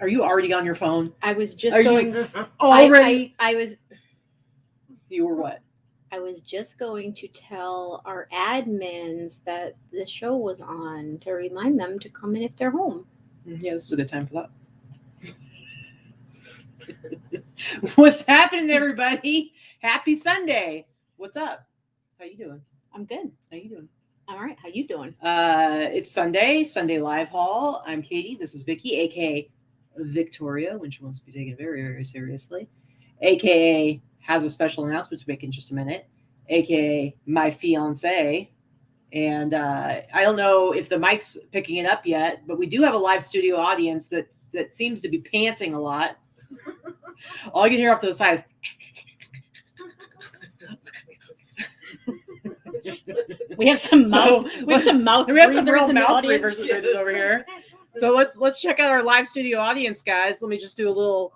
Are you already on your phone? I was just Are going. you already? I was. You were what? I was just going to tell our admins that the show was on to remind them to come in if they're home. Yeah, this is a good time for that. What's happening, everybody? Happy Sunday. What's up? How you doing? I'm good. How you doing? All right. How you doing? It's Sunday live haul. I'm Katy. This is Vicky, aka Victoria, when she wants to be taken very, very seriously. AKA has a special announcement to make in just a minute. AKA my fiance. And I don't know if the mic's picking it up yet, but we do have a live studio audience that seems to be panting a lot. All I can hear off to the side is we have some mouth breathers over here. So let's check out our live studio audience, guys. Let me just do a little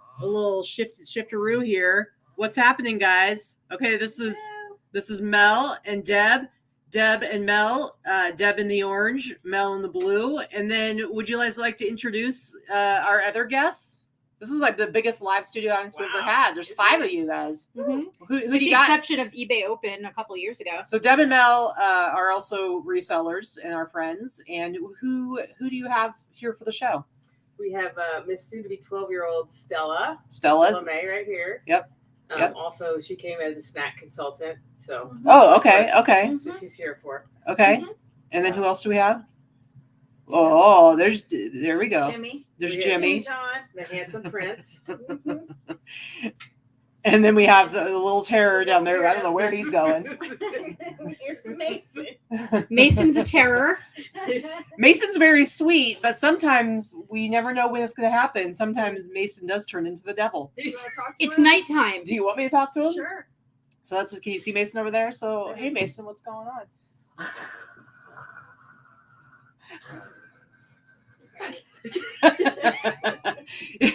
shifteroo here. What's happening, guys? Okay, this is Mel and Deb. Deb and Mel, Deb in the orange, Mel in the blue. And then would you guys like to introduce our other guests? This is like the biggest live studio audience we've ever had. There's 5 of you guys. Mm-hmm. Who With do you the got? exception of eBay Open a couple of years ago. So Deb and Mel are also resellers and our friends. And who do you have here for the show? We have Miss soon-to-be 12-year-old Stella May right here. Yep. Yep. Also, she came as a snack consultant. So. Oh, okay. That's what she's here for. Okay. Mm-hmm. And then who else do we have? Oh, there we go. Jimmy. There's Jimmy. John. The handsome prince. And then we have the little terror down there. I don't know where he's going. Here's Mason. Mason's a terror. Mason's very sweet, but sometimes we never know when it's going to happen. Sometimes Mason does turn into the devil. It's nighttime. Do you want me to talk to him? Sure. So that's what, can you see Mason over there? So, hey, Mason, what's going on?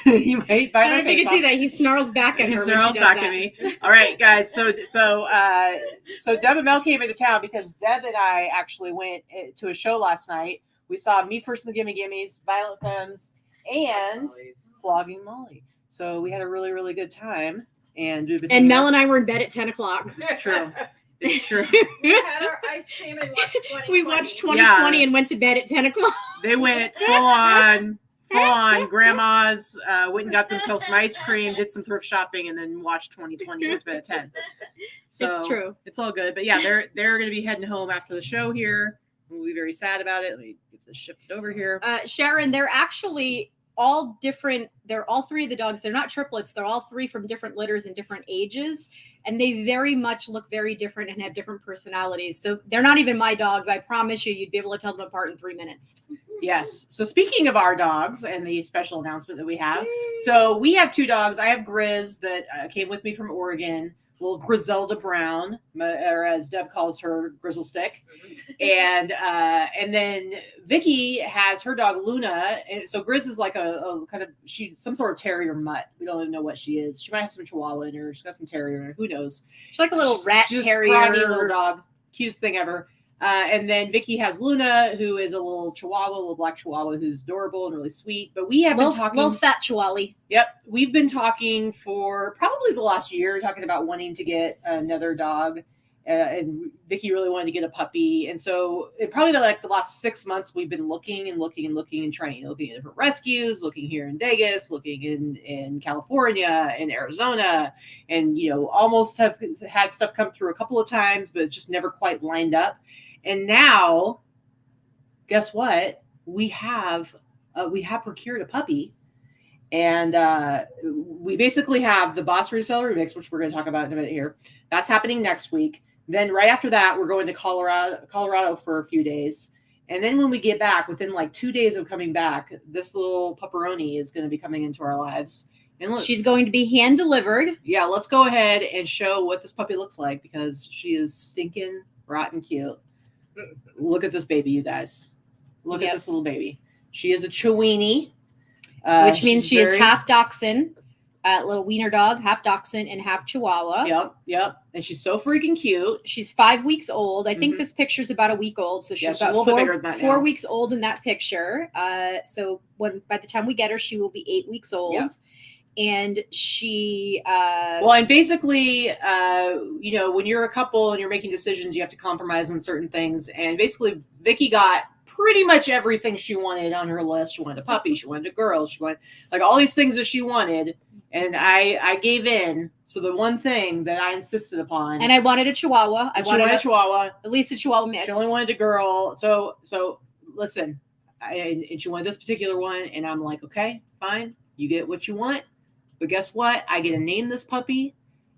He might bite I don't know if you can see that. He snarls back at her. He snarls back at me. All right, guys. So Deb and Mel came into town because Deb and I actually went to a show last night. We saw Me First and the Gimme Gimmes, Violent Femmes, and Flogging Molly. So we had a really, really good time. And Mel and I were in bed at 10 o'clock. It's true. It's true. We had our ice cream and watched 2020. We watched 2020 and went to bed at 10 o'clock. They went full on grandmas, went and got themselves some ice cream, did some thrift shopping, and then watched 2020 went to bed at 10. So it's true. It's all good. But yeah, they're going to be heading home after the show here. We'll be very sad about it. Let me get this shifted over here. Sharon, they're actually all different. They're all 3 of the dogs. They're not triplets. They're all 3 from different litters and different ages. And they very much look very different and have different personalities. So they're not even my dogs. I promise you'd be able to tell them apart in 3 minutes. Yes. So speaking of our dogs and the special announcement that we have. So we have 2 dogs. I have Grizz that came with me from Oregon. Little Griselda Brown, or as Deb calls her, Grizzle Stick. And then Vicky has her dog Luna. And so Grizz is like a kind of, she's some sort of terrier mutt. We don't even know what she is. She might have some Chihuahua in her. She's got some terrier in her. Who knows? She's like a little rat she's terrier. A scrawny little dog. Cutest thing ever. And then Vicky has Luna, who is a little Chihuahua, a little black Chihuahua, who's adorable and really sweet. But we have been talking. Little fat Chihuahua. Yep. We've been talking for probably the last year, talking about wanting to get another dog. And Vicky really wanted to get a puppy. And so probably the last 6 months, we've been looking and trying, looking at different rescues, looking here in Vegas, looking in California, in Arizona, and, almost have had stuff come through a couple of times, but just never quite lined up. And now, guess what? We have procured a puppy, and we basically have the Boss Reseller Remix, which we're going to talk about in a minute here. That's happening next week. Then right after that, we're going to Colorado for a few days. And then when we get back, within 2 days of coming back, this little pepperoni is going to be coming into our lives. And look, she's going to be hand delivered. Yeah, let's go ahead and show what this puppy looks like because she is stinking rotten cute. Look at this baby, you guys. Look at this little baby. She is a Chiweenie. Which means she is half dachshund. little wiener dog, half dachshund and half chihuahua. Yep. And she's so freaking cute. She's 5 weeks old. I think this picture's about a week old. So she's about a little bit bigger than that 4 now. weeks old in that picture. So by the time we get her, she will be 8 weeks old. Yep. And she and basically when you're a couple and you're making decisions, you have to compromise on certain things. And basically Vicky got pretty much everything she wanted on her list. She wanted a puppy, she wanted a girl, she wanted like all these things that she wanted, and I gave in. So the one thing that I insisted upon, and I wanted a chihuahua. I wanted a chihuahua, at least a chihuahua mix. She only wanted a girl. So listen, and she wanted this particular one, and I'm like, okay, fine, you get what you want. But guess what? I get to name this puppy,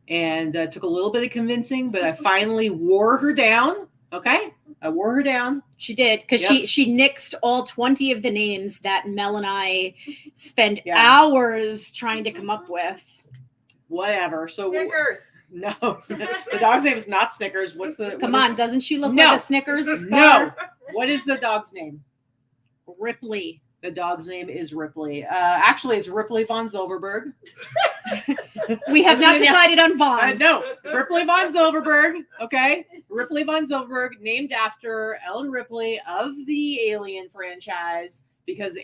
and took a little bit of convincing, but I finally wore her down. Okay, I wore her down. She did, because she nixed all 20 of the names that Mel and I spent hours trying to come up with. Whatever. So Snickers. No, the dog's name is not Snickers. What's the? Come on, doesn't she look like a Snickers? No. What is the dog's name? Ripley. The dog's name is Ripley. Actually, it's Ripley von Zilverberg. We have not decided on Von. No, Ripley von Zilverberg. Okay, Ripley von Zilverberg, named after Ellen Ripley of the Alien franchise, because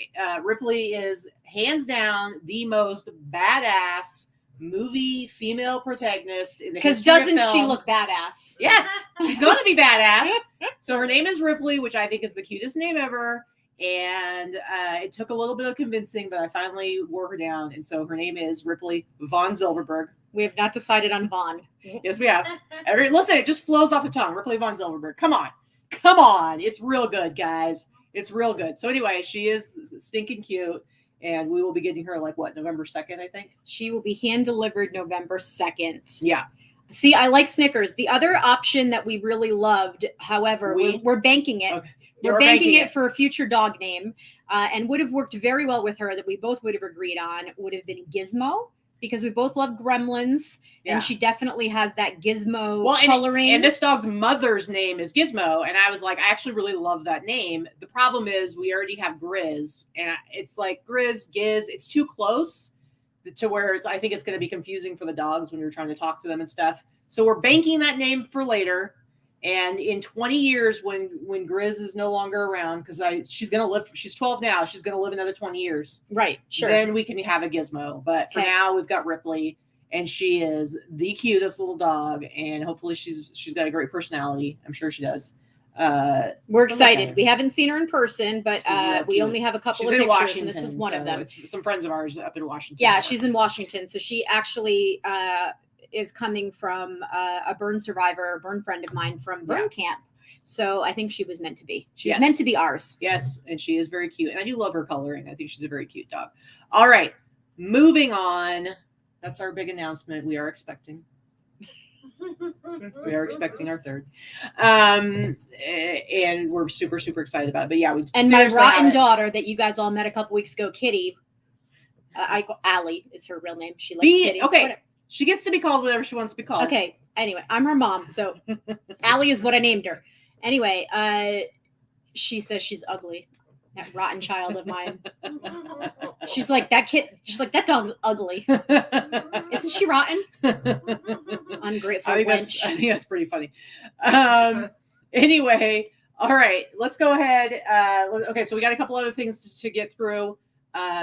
Ripley is hands down the most badass movie female protagonist in the history of film. Because doesn't she look badass? Yes, she's going to be badass. So her name is Ripley, which I think is the cutest name ever. And it took a little bit of convincing, but I finally wore her down. And so her name is Ripley von Zilverberg. We have not decided on Von. Yes, we have. Listen, it just flows off the tongue. Ripley von Zilverberg. Come on. It's real good, guys. It's real good. So anyway, she is stinking cute. And we will be getting her November 2nd, I think. She will be hand delivered November 2nd. Yeah. See, I like Snickers. The other option that we really loved, however, we're banking it. Okay. We're banking it for a future dog name, and would have worked very well with her that we both would have agreed on would have been Gizmo, because we both love gremlins, and she definitely has that Gizmo coloring. And this dog's mother's name is Gizmo, and I was like, I actually really love that name. The problem is we already have Grizz, and it's like Grizz, Giz. It's too close to where I think it's going to be confusing for the dogs when you're trying to talk to them and stuff. So we're banking that name for later. And in 20 years, when Grizz is no longer around, because she's going to live, she's 12 now, she's going to live another 20 years. Right, sure. Then we can have a Gizmo. But for now, we've got Ripley, and she is the cutest little dog. And hopefully she's got a great personality. I'm sure she does. We're excited. We haven't seen her in person, but we only have a couple of pictures, and this is one of them. It's some friends of ours up in Washington. Yeah, she's in Washington. So she actually is coming from a burn friend of mine from burn camp. So I think she was meant to be. She's meant to be ours. Yes, and she is very cute. And I do love her coloring. I think she's a very cute dog. All right, moving on. That's our big announcement. We are expecting our third. And we're super, super excited about it. But yeah, and my rotten daughter that you guys all met a couple weeks ago, Kitty. Allie is her real name. She likes Kitty. Okay. Whatever. She gets to be called whatever she wants to be called. Okay. Anyway, I'm her mom. So Allie is what I named her. Anyway, she says she's ugly. That rotten child of mine. She's like, that dog's ugly. Isn't she rotten? Ungrateful wench. I think that's pretty funny. Anyway, all right, let's go ahead. Okay, so we got a couple other things to get through.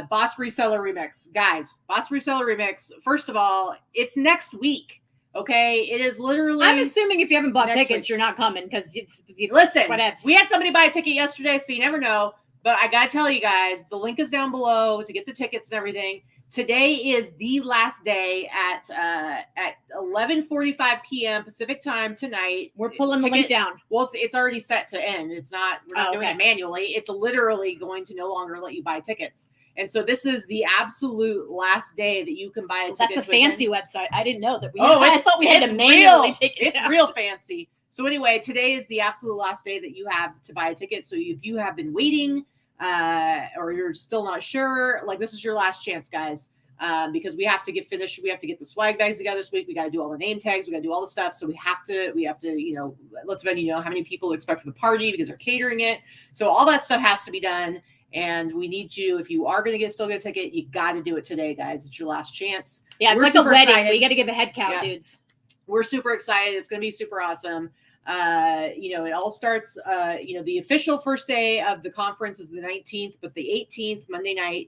Boss Reseller Remix. Guys, Boss Reseller Remix, first of all, it's next week. Okay, it is literally. I'm assuming if you haven't bought tickets, you're not coming because listen. Whatevs. We had somebody buy a ticket yesterday, so you never know. But I gotta tell you guys, the link is down below to get the tickets and everything. Today is the last day at 11:45 p.m. Pacific time tonight. We're pulling the link down. Well, it's already set to end. We're not doing it manually. It's literally going to no longer let you buy tickets. And so this is the absolute last day that you can buy a ticket. That's a fancy website. I didn't know that. I thought we had to manually take it down. It's real fancy. So anyway, today is the absolute last day that you have to buy a ticket. So if you have been waiting or you're still not sure, this is your last chance, guys. Because we have to get finished. We have to get the swag bags together this week. We got to do all the name tags. We got to do all the stuff. So we have to, let the venue know how many people to expect for the party because they're catering it. So all that stuff has to be done. And we need you, if you are going to still get a ticket, you got to do it today, guys. It's your last chance. Yeah, it's We're like a super wedding. excited. We got to give a head count, dudes. We're super excited. It's going to be super awesome. It all starts, the official first day of the conference is the 19th, but the 18th,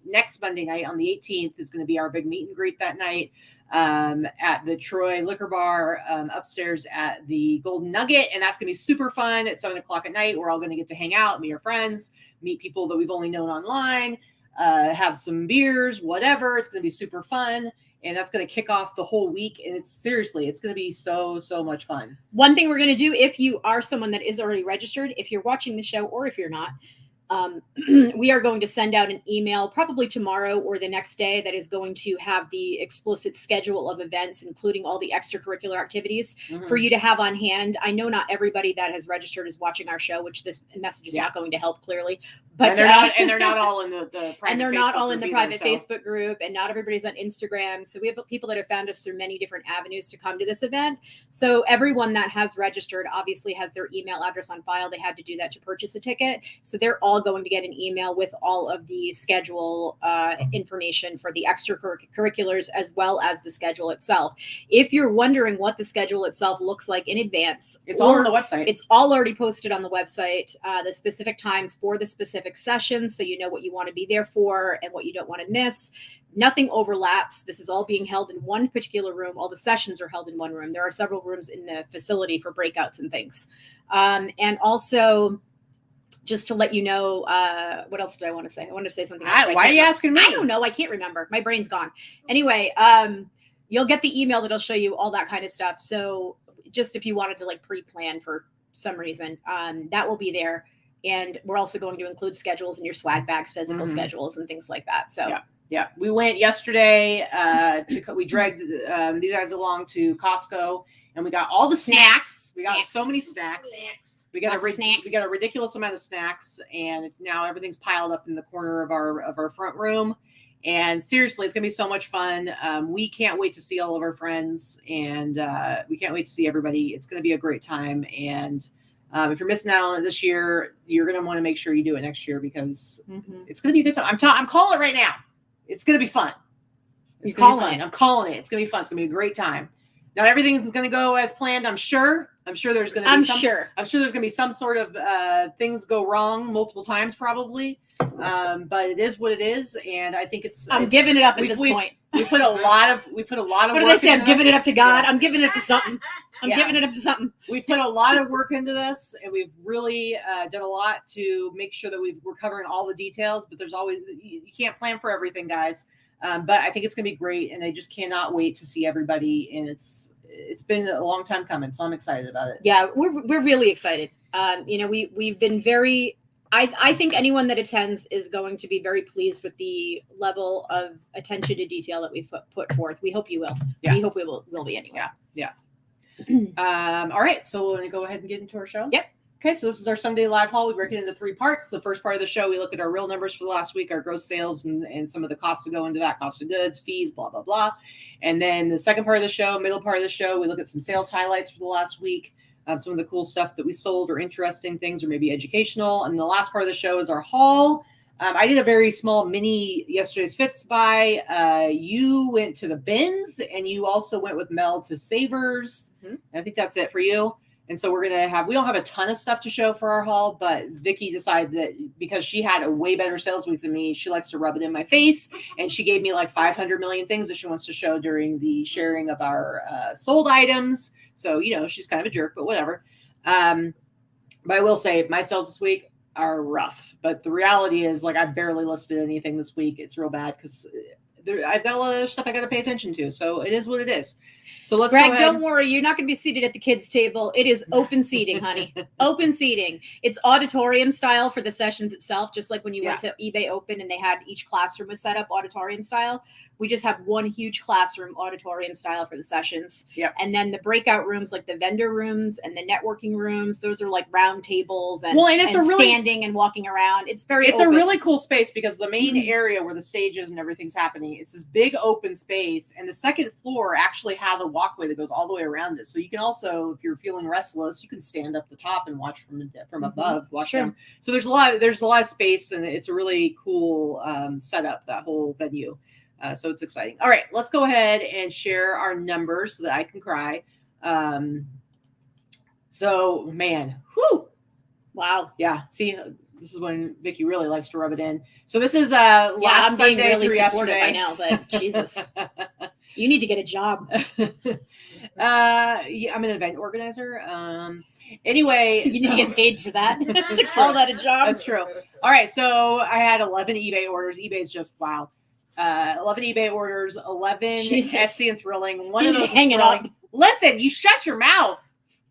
next Monday night on the 18th is going to be our big meet and greet that night at the Troy Liquor Bar upstairs at the Golden Nugget. And that's going to be super fun at 7:00 at night. We're all going to get to hang out, meet our friends, meet people that we've only known online, have some beers, whatever. It's going to be super fun. And that's going to kick off the whole week. And it's going to be so, so much fun. One thing we're going to do, if you are someone that is already registered, if you're watching the show or if you're not, we are going to send out an email probably tomorrow or the next day that is going to have the explicit schedule of events, including all the extracurricular activities for you to have on hand. I know not everybody that has registered is watching our show, which this message is not going to help clearly. But and they're not all in the private and they're Facebook not all in group the private either, Facebook group, and not everybody's on Instagram. So we have people that have found us through many different avenues to come to this event. So everyone that has registered obviously has their email address on file. They had to do that to purchase a ticket. So they're all going to get an email with all of the schedule information for the extracurriculars as well as the schedule itself. If you're wondering what the schedule itself looks like in advance, it's all on the website. It's all already posted on the website, the specific times for the specific sessions, so you know what you want to be there for and what you don't want to miss. Nothing overlaps. This is all being held in one particular room. All the sessions are held in one room. There are several rooms in the facility for breakouts and things. And also, just to let you know, what else did I want to say? I wanted to say something else. Why are you asking me? I don't know. I can't remember. My brain's gone. Anyway, you'll get the email that'll show you all that kind of stuff. So just if you wanted to pre-plan for some reason, that will be there. And we're also going to include schedules in your swag bags, physical schedules and things like that. So yeah. We went yesterday we dragged these guys along to Costco, and we got all the snacks. We got so many snacks. We got a ridiculous amount of snacks, and now everything's piled up in the corner of our front room. And seriously, it's gonna be so much fun. We can't wait to see all of our friends, and we can't wait to see everybody. It's gonna be a great time. And if you're missing out on it this year, you're gonna want to make sure you do it next year, because it's gonna be a good time. I'm calling it right now. It's gonna be fun. I'm calling it. It's gonna be fun. It's gonna be a great time. Not everything is gonna go as planned. I'm sure there's gonna be I'm sure there's gonna be some sort of things go wrong multiple times probably. But it is what it is, and I think I'm giving it up at this point. We put a lot of what do they say? I'm giving it up to God. Yeah. I'm giving it up to something. Giving it up to something. We put a lot of work into this, and we've really done a lot to make sure that we're covering all the details. But there's always, you can't plan for everything, guys. But I think it's gonna be great, and I just cannot wait to see everybody. And it's been a long time coming, so I'm excited about it. Yeah, we're really excited. We've been very. I think anyone that attends is going to be very pleased with the level of attention to detail that we've put forth. We hope you will. Yeah. We hope we will be anyway. Yeah. All right. So we're going to go ahead and get into our show. Yep. Okay. So this is our Sunday live haul. We break it into 3 parts. The first part of the show, we look at our real numbers for the last week, our gross sales, and some of the costs that go into that, cost of goods, fees, blah, blah, blah. And then the second part of the show, middle part of the show, we look at some sales highlights for the last week. Some of the cool stuff that we sold, or interesting things, or maybe educational. And the last part of the show is our haul. I did a very small mini yesterday's fits buy. You went to the bins, and you also went with Mel to Savers. I think that's it for you. And so we don't have a ton of stuff to show for our haul, but Vicky decided that because she had a way better sales week than me, she likes to rub it in my face. And she gave me 500 million things that she wants to show during the sharing of our sold items. So, she's kind of a jerk, but whatever. But I will say my sales this week are rough. But the reality is, I barely listed anything this week. It's real bad because I've got a lot of other stuff I got to pay attention to. So it is what it is. So let's Greg, go ahead. Don't worry. You're not going to be seated at the kids' table. It is open seating, honey. Open seating. It's auditorium style for the sessions itself, just like when you went to eBay Open and they had each classroom was set up auditorium style. We just have one huge classroom, auditorium style for the sessions. Yep. And then the breakout rooms, like the vendor rooms and the networking rooms, those are like round tables and, it's and a really, standing and walking around. It's a really cool space because the main Mhm. area where the stage is and everything's happening, it's this big open space, and the second floor actually has a walkway that goes all the way around it. So you can also, if you're feeling restless, you can stand up the top and watch from above, watch Sure. them. So there's a lot of space, and it's a really cool setup, that whole venue. So it's exciting. All right, let's go ahead and share our numbers so that I can cry. So man, whew. Wow. Yeah. See, this is when Vicky really likes to rub it in. So this is last I'm being Sunday really through supportive, yesterday. I know, but Jesus, you need to get a job. Yeah, I'm an event organizer. Anyway, You need to get paid for that to call that a job. That's true. All right, so I had 11 eBay orders. eBay's just wow. 11 eBay orders, 11 Jesus. Etsy and Thrilling. One You of those hang is it Thrilling. up. Listen, you shut your mouth.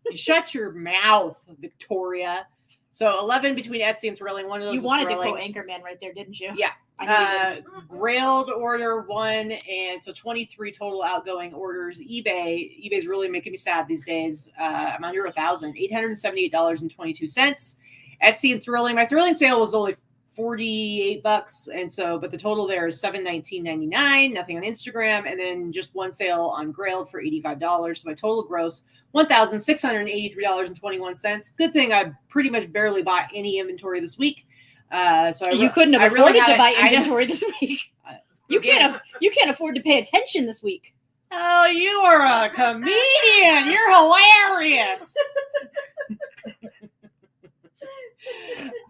You shut your mouth, Victoria. So 11 between Etsy and Thrilling. One of those You is wanted to Thrilling. quote Anchorman right there, didn't you? Yeah. I know you did. Grailed order 1, and so 23 total outgoing orders. eBay's really making me sad these days. I'm under $1,000, $878.22. Etsy and Thrilling. My Thrilling sale was only $48, and so, but the total there is $719.99. Nothing on Instagram, and then just one sale on Grailed for $85. So my total gross $1,683.21. Good thing I pretty much barely bought any inventory this week. So You couldn't have afforded to buy inventory this week. You can't afford to pay attention this week. Oh, you are a comedian. You're hilarious.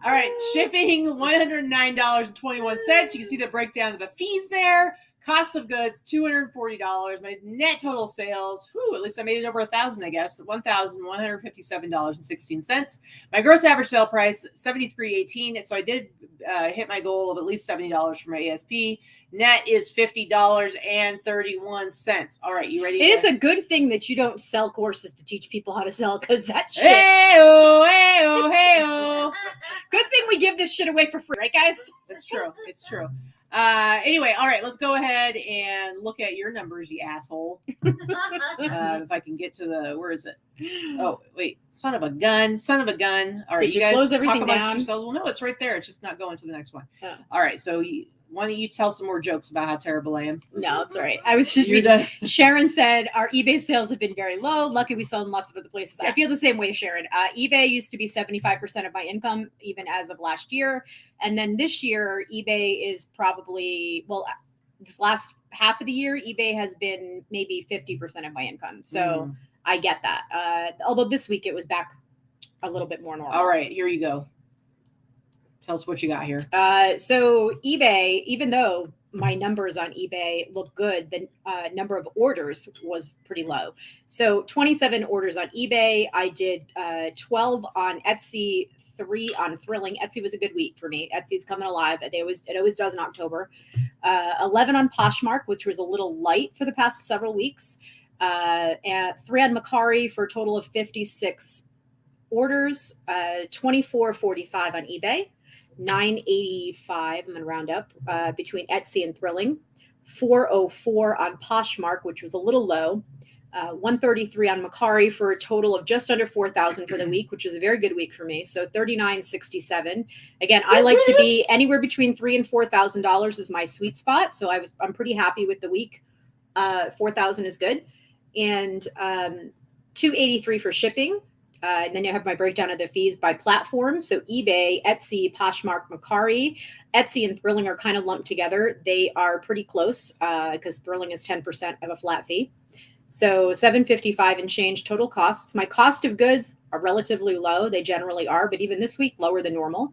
All right, shipping $109.21. You can see the breakdown of the fees there. Cost of goods $240. My net total sales, at least I made it over 1,000, I guess. $1,157.16. My gross average sale price $73.18. So I did hit my goal of at least $70 for my ASP. Net is $50.31. All right, you ready? It is a good thing that you don't sell courses to teach people how to sell, because that shit. Hey-oh, hey-oh, hey-oh. Good thing we give this shit away for free, right, guys? It's true. It's true. Anyway, all right, let's go ahead and look at your numbers, you asshole. If I can get to where is it? Oh, wait, son of a gun. All right, Did you guys close talk everything amongst down? yourselves. Well, no, it's right there. It's just not going to the next one. Oh. All right, so why don't you tell some more jokes about how terrible I am? No, it's all right. I was just You're reading. done. Sharon said our eBay sales have been very low. Lucky we sell in lots of other places. Yeah. I feel the same way, Sharon. eBay used to be 75% of my income, even as of last year. And then this year, eBay is probably, this last half of the year, eBay has been maybe 50% of my income. So I get that. Although this week it was back a little bit more normal. All right, here you go. Tell us what you got here. So eBay, even though my numbers on eBay look good, the number of orders was pretty low. So 27 orders on eBay. I did 12 on Etsy, 3 on Thrilling. Etsy was a good week for me. Etsy's coming alive. It always does in October. 11 on Poshmark, which was a little light for the past several weeks. And 3 on Macari for a total of 56 orders. 24.45 on eBay. 985, I'm going to round up, between Etsy and Thrilling. 404 on Poshmark, which was a little low. 133 on Macari for a total of just under 4,000 for the week, which was a very good week for me. So 39.67. Again, I like to be anywhere between $3,000 and $4,000 is my sweet spot. So I'm pretty happy with the week. 4,000 is good. And 283 for shipping. And then you have my breakdown of the fees by platform. So eBay, Etsy, Poshmark, Macari. Etsy and Thrilling are kind of lumped together. They are pretty close because Thrilling is 10% of a flat fee. So $755 and change total costs. My cost of goods are relatively low. They generally are, but even this week, lower than normal.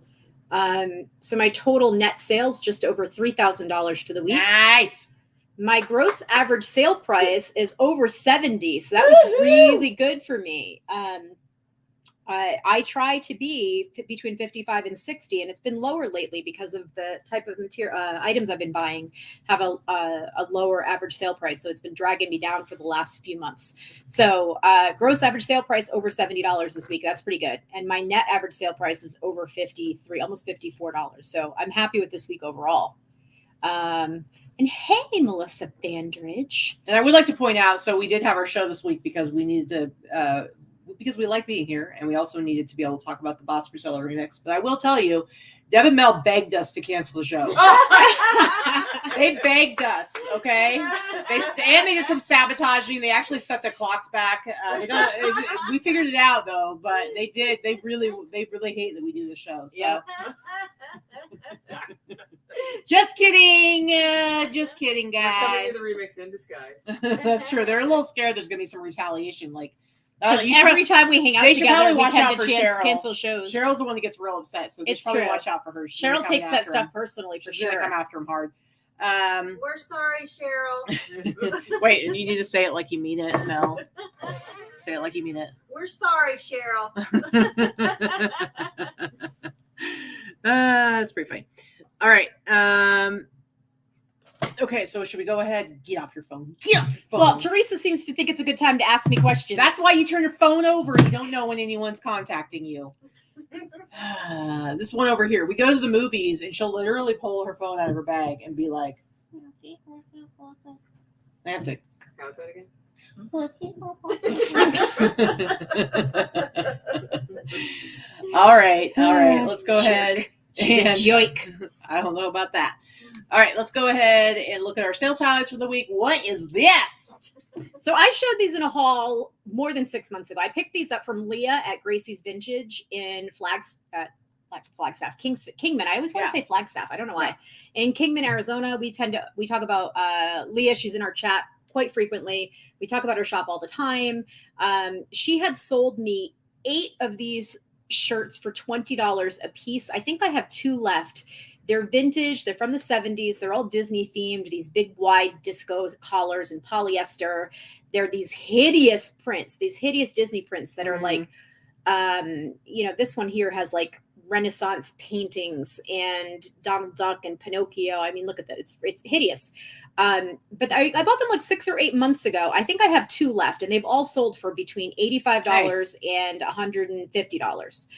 So my total net sales, just over $3,000 for the week. Nice. My gross average sale price is over 70. So that was really good for me. I try to be between 55 and 60, and it's been lower lately because of the type of material items I've been buying have a lower average sale price. So it's been dragging me down for the last few months. So gross average sale price over $70 this week. That's pretty good. And my net average sale price is over 53, almost $54. So I'm happy with this week overall. And hey, Melissa Bandridge. And I would like to point out, so we did have our show this week because we needed to, because we like being here, and we also needed to be able to talk about the Boss Reseller remix. But I will tell you, Deb and Mel begged us to cancel the show. They begged us, okay? They did some sabotaging. They actually set their clocks back. We figured it out though, but they did. They really hate that we do the show. So. Yep. Just kidding, guys. We're coming to the remix in disguise. That's true. They're a little scared. There's gonna be some retaliation, like. Every time we hang out they should together, probably we watch tend out to for Cheryl. cancel shows. Cheryl's the one that gets real upset, so they It's should probably true. watch out for her. Cheryl takes that stuff personally for She's gonna sure. come after him hard. We're sorry, Cheryl. Wait, and you need to say it like you mean it, Mel. Say it like you mean it. We're sorry, Cheryl. That's pretty funny. All right. Okay, so should we go ahead? Get off your phone. Get off your phone. Well, Teresa seems to think it's a good time to ask me questions. That's why you turn your phone over. You don't know when anyone's contacting you. This one over here. We go to the movies, and she'll literally pull her phone out of her bag and be like, I have to. How's that again? All right. Let's go ahead. She's a joke. I don't know about that. All right, let's go ahead and look at our sales highlights for the week. What is this? So I showed these in a haul more than 6 months ago. I picked these up from Leah at Gracie's Vintage in Flagstaff, Kingman. I always want to say Flagstaff. I don't know why. In Kingman, Arizona, we talk about Leah. She's in our chat quite frequently. We talk about her shop all the time. She had sold me 8 of these shirts for $20 a piece. I think I have 2 left. They're vintage. They're from the 70s. They're all Disney themed, these big wide disco collars and polyester. They're these hideous prints, these hideous Disney prints that are like, this one here has like Renaissance paintings and Donald Duck and Pinocchio. I mean, look at that. It's hideous. But I bought them like 6 or 8 months ago. I think I have 2 left, and they've all sold for between $85 and $150.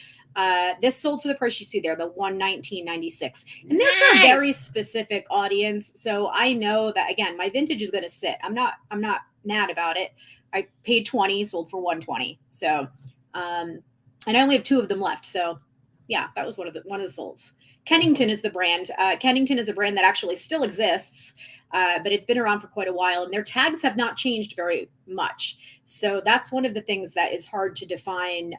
This sold for the price you see there, the $119.96, and they're for a very specific audience. So I know that, again, my vintage is going to sit. I'm not mad about it. I paid $20, sold for $120. So, and I only have 2 of them left. So yeah, that was one of the solds. Kennington is the brand. Kennington is a brand that actually still exists, but it's been around for quite a while, and their tags have not changed very much. So that's one of the things that is hard to define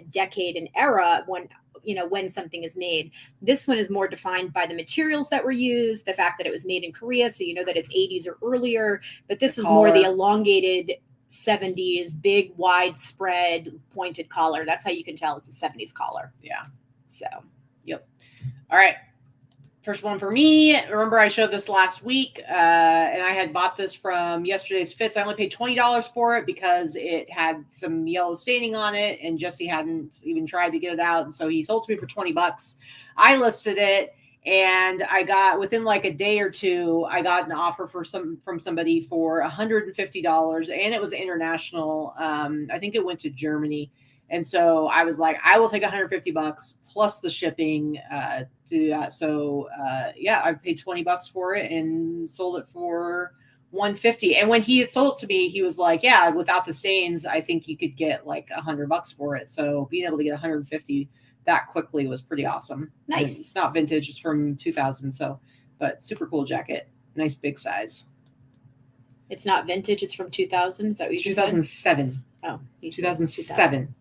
decade and era when something is made. This one is more defined by the materials that were used, the fact that it was made in Korea, so you know that it's 80s or earlier. But this is more the elongated 70s, big, widespread, pointed collar. That's how you can tell it's a 70s collar. Yeah. So, yep. All right. First one for me. Remember, I showed this last week, and I had bought this from yesterday's fits. I only paid $20 for it because it had some yellow staining on it, and Jesse hadn't even tried to get it out, and so he sold to me for $20. I listed it, and I got, within like a day or two, I got an offer from somebody for $150, and it was international. I think it went to Germany. And so I was like, I will take $150 plus the shipping to do that. So I paid $20 for it and sold it for $150. And when he had sold it to me, he was like, yeah, without the stains, I think you could get like $100 for it. So being able to get $150 that quickly was pretty awesome. Nice. And it's not vintage, it's from 2000. So, but super cool jacket. Nice big size. it's not vintage, it's from 2000. Is that what you just said? 2007. Oh, 2007.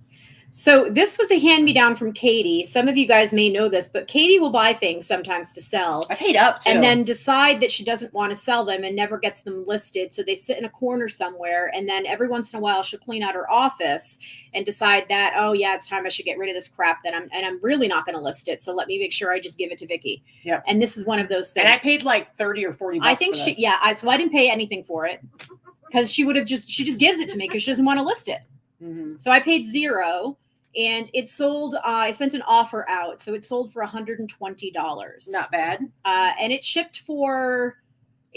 So this was a hand-me-down from Katy. Some of you guys may know this, but Katy will buy things sometimes to sell. I paid up too. And then decide that she doesn't want to sell them and never gets them listed. So they sit in a corner somewhere. And then every once in a while, she'll clean out her office and decide that, oh yeah, it's time I should get rid of this crap that I'm really not going to list it. So let me make sure I just give it to Vicky. Yeah. And this is one of those things. And I paid like 30 or 40 bucks I think for she, this. yeah. So I didn't pay anything for it because she just gives it to me because she doesn't want to list it. Mm-hmm. So I paid $0 and it sold, I sent an offer out. So it sold for $120. Not bad. And it shipped for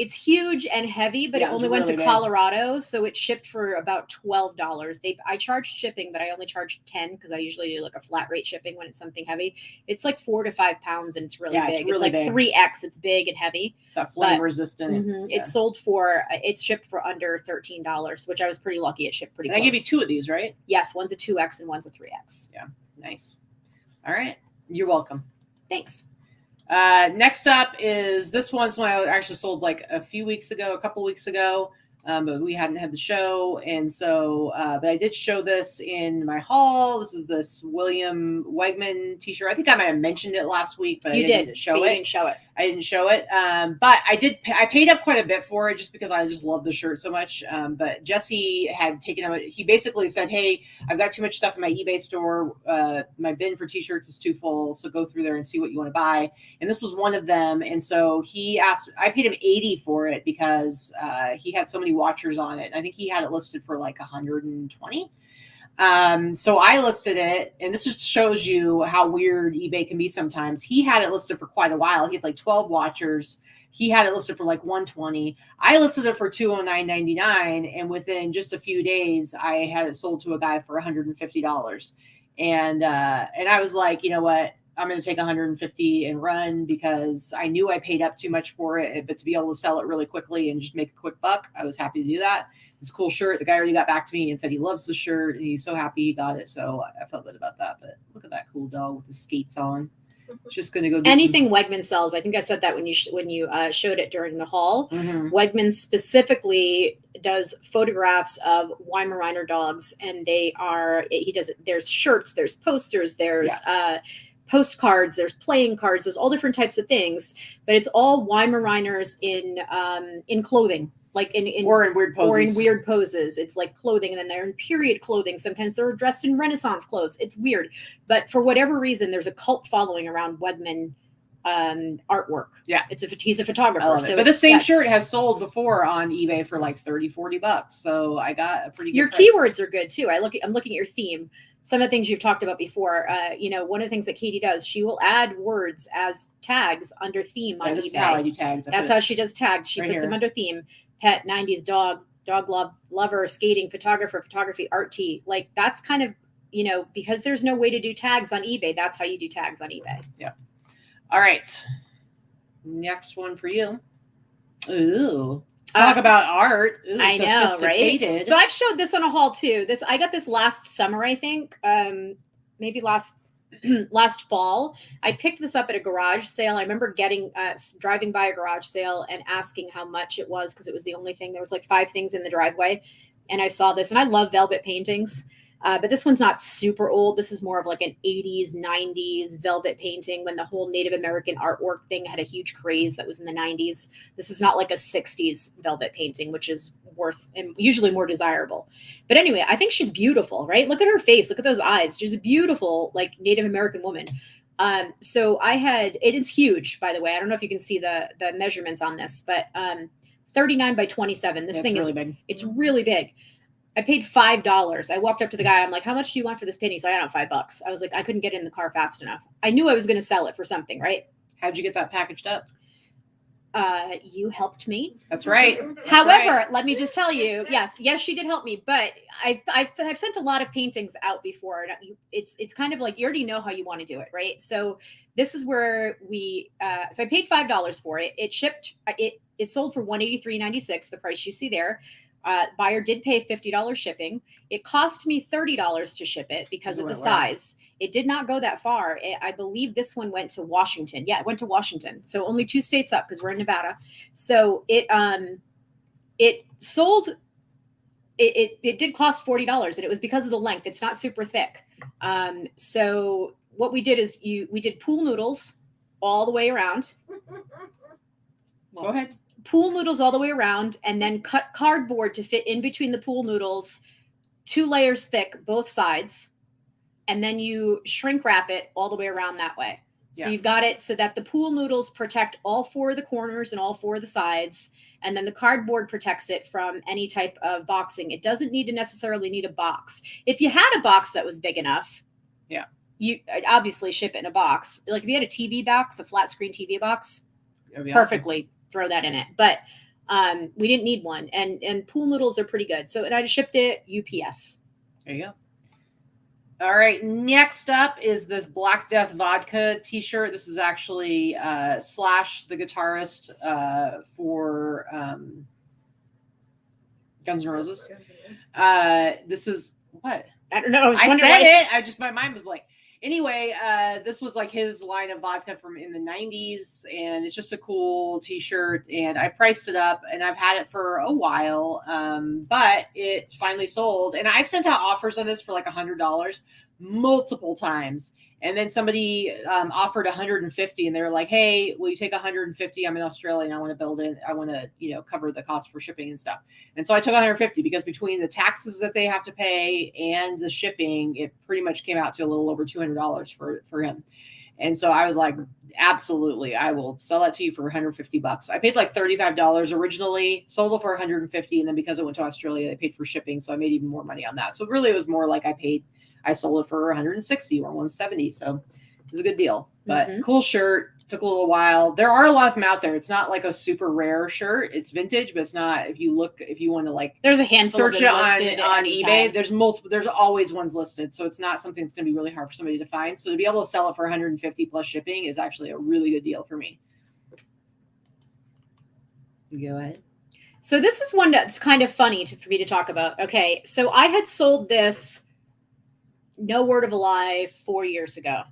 It's huge and heavy, but Yeah, it it's only went to really big. Colorado, so it shipped for about $12. I charged shipping, but I only charged 10 because I usually do like a flat rate shipping when it's something heavy. It's like 4 to 5 pounds, and it's really Yeah, big. it's It's, really like big. 3X. It's big and heavy. It's that flame resistant. Yeah. It's shipped for under $13, which I was pretty lucky. It shipped pretty And close. I gave you 2 of these, right? Yes, one's a 2X and one's a 3X. Yeah, nice. All right, you're welcome. Thanks. Next up is this one's one I actually sold like a couple weeks ago, but we hadn't had the show, and so but I did show this in my haul. This is this William Wegman t-shirt. I think I might have mentioned it last week, but I didn't show it. I didn't show it, but I paid up quite a bit for it just because I just love the shirt so much. But Jesse had taken out. He basically said, "Hey, I've got too much stuff in my eBay store. My bin for t-shirts is too full, so go through there and see what you want to buy." And this was one of them. And so he asked. I paid him $80 for it because he had so many watchers on it. I think he had it listed for like $120. So I listed it, and this just shows you how weird eBay can be sometimes. He had it listed for quite a while. He had like 12 watchers. He had it listed for like $120. I listed it for $209.99, and within just a few days, I had it sold to a guy for $150. And I was like, you know what? I'm going to take $150 and run, because I knew I paid up too much for it, but to be able to sell it really quickly and just make a quick buck, I was happy to do that. It's a cool shirt. The guy already got back to me and said he loves the shirt and he's so happy he got it. So I felt good about that. But look at that cool dog with the skates on. Just going to go do anything Wegman sells. I think I said that when you showed it during the haul. Mm-hmm. Wegman specifically does photographs of Weimaraner dogs, and there's shirts, there's posters, there's postcards, there's playing cards, there's all different types of things, but it's all Weimaraners in clothing. Like in weird poses. It's like clothing, and then they're in period clothing. Sometimes they're dressed in Renaissance clothes. It's weird, but for whatever reason, there's a cult following around Wegman artwork. Yeah, he's a photographer. So but the same shirt has sold before on eBay for like $30-$40. So I got a pretty good Your price. Keywords are good too. I'm looking at your theme. Some of the things you've talked about before. One of the things that Katy does, she will add words as tags under theme on this eBay. Is how I do tags. That's how she does tags. She puts them under theme. Pet, 90s dog lover, skating, photographer, photography, art tee. Like that's kind of, because there's no way to do tags on eBay. That's how you do tags on eBay. Yeah. All right. Next one for you. Ooh. Talk about art. Ooh, I know, right? So I've showed this on a haul too. I got this last summer, I think. Maybe last fall. I picked this up at a garage sale. I remember driving by a garage sale and asking how much it was, because it was the only thing. There was like 5 things in the driveway, and I saw this, and I love velvet paintings. But this one's not super old. This is more of like an 80s, 90s velvet painting, when the whole Native American artwork thing had a huge craze. That was in the 90s. This is not like a 60s velvet painting, which is worth and usually more desirable. But anyway, I think she's beautiful, right? Look at her face. Look at those eyes. She's a beautiful, like, Native American woman. So it is huge, by the way. I don't know if you can see the measurements on this, but 39 by 27. This thing is really big. It's really big. I paid $5. I walked up to the guy. I'm like, how much do you want for this painting? He's like, I don't know, $5. I was like, I couldn't get in the car fast enough. I knew I was going to sell it for something, right? How'd you get that packaged up? You helped me. That's right. However, let me just tell you, yes, she did help me, but I've sent a lot of paintings out before. And it's kind of like, you already know how you want to do it, right? So this is where so I paid $5 for it. It shipped, it sold for $183.96, the price you see there. Buyer did pay $50 shipping. It cost me $30 to ship it because of the size. It did not go that far. I believe this one went to Washington. Yeah, it went to Washington. So only 2 states up, because we're in Nevada. So it sold. It did cost $40, and it was because of the length. It's not super thick. So what we did is we did pool noodles all the way around. Go ahead. Pool noodles all the way around, and then cut cardboard to fit in between the pool noodles, 2 layers thick, both sides. And then you shrink wrap it all the way around that way. So you've got it so that the pool noodles protect all 4 of the corners and all 4 of the sides. And then the cardboard protects it from any type of boxing. It doesn't necessarily need a box. If you had a box that was big enough, you obviously ship it in a box. Like if you had a TV box, a flat screen TV box, perfectly throw that in it. But We didn't need one, and pool noodles are pretty good. So, and I shipped it UPS. There you go. All right, next up is this Black Death Vodka t-shirt. This is actually Slash, the guitarist for Guns N' Roses. This is what? I don't know. I said it. My mind was blank. Anyway, this was like his line of vodka from in the 90s, and it's just a cool t-shirt, and I priced it up, and I've had it for a while, but it finally sold, and I've sent out offers on this for like $100 multiple times, and then somebody offered $150, and they were like, hey, will you take $150? I'm in Australia, and I want to build it. I want to, cover the cost for shipping and stuff. And so I took $150 because between the taxes that they have to pay and the shipping, it pretty much came out to a little over $200 for him. And so I was like, absolutely, I will sell that to you for $150. I paid like $35 originally, sold it for $150, and then because it went to Australia, they paid for shipping, so I made even more money on that. So really, it was more like I sold it for 160 or 170. So it was a good deal, but cool shirt. Took a little while. There are a lot of them out there. It's not like a super rare shirt. It's vintage, but it's not, if you want to like, there's a handful search of it on eBay. There's multiple, there's always ones listed. So it's not something that's going to be really hard for somebody to find. So to be able to sell it for 150 plus shipping is actually a really good deal for me. Go ahead. So this is one that's kind of funny for me to talk about. Okay. So I had sold this, no word of a lie, 4 years ago.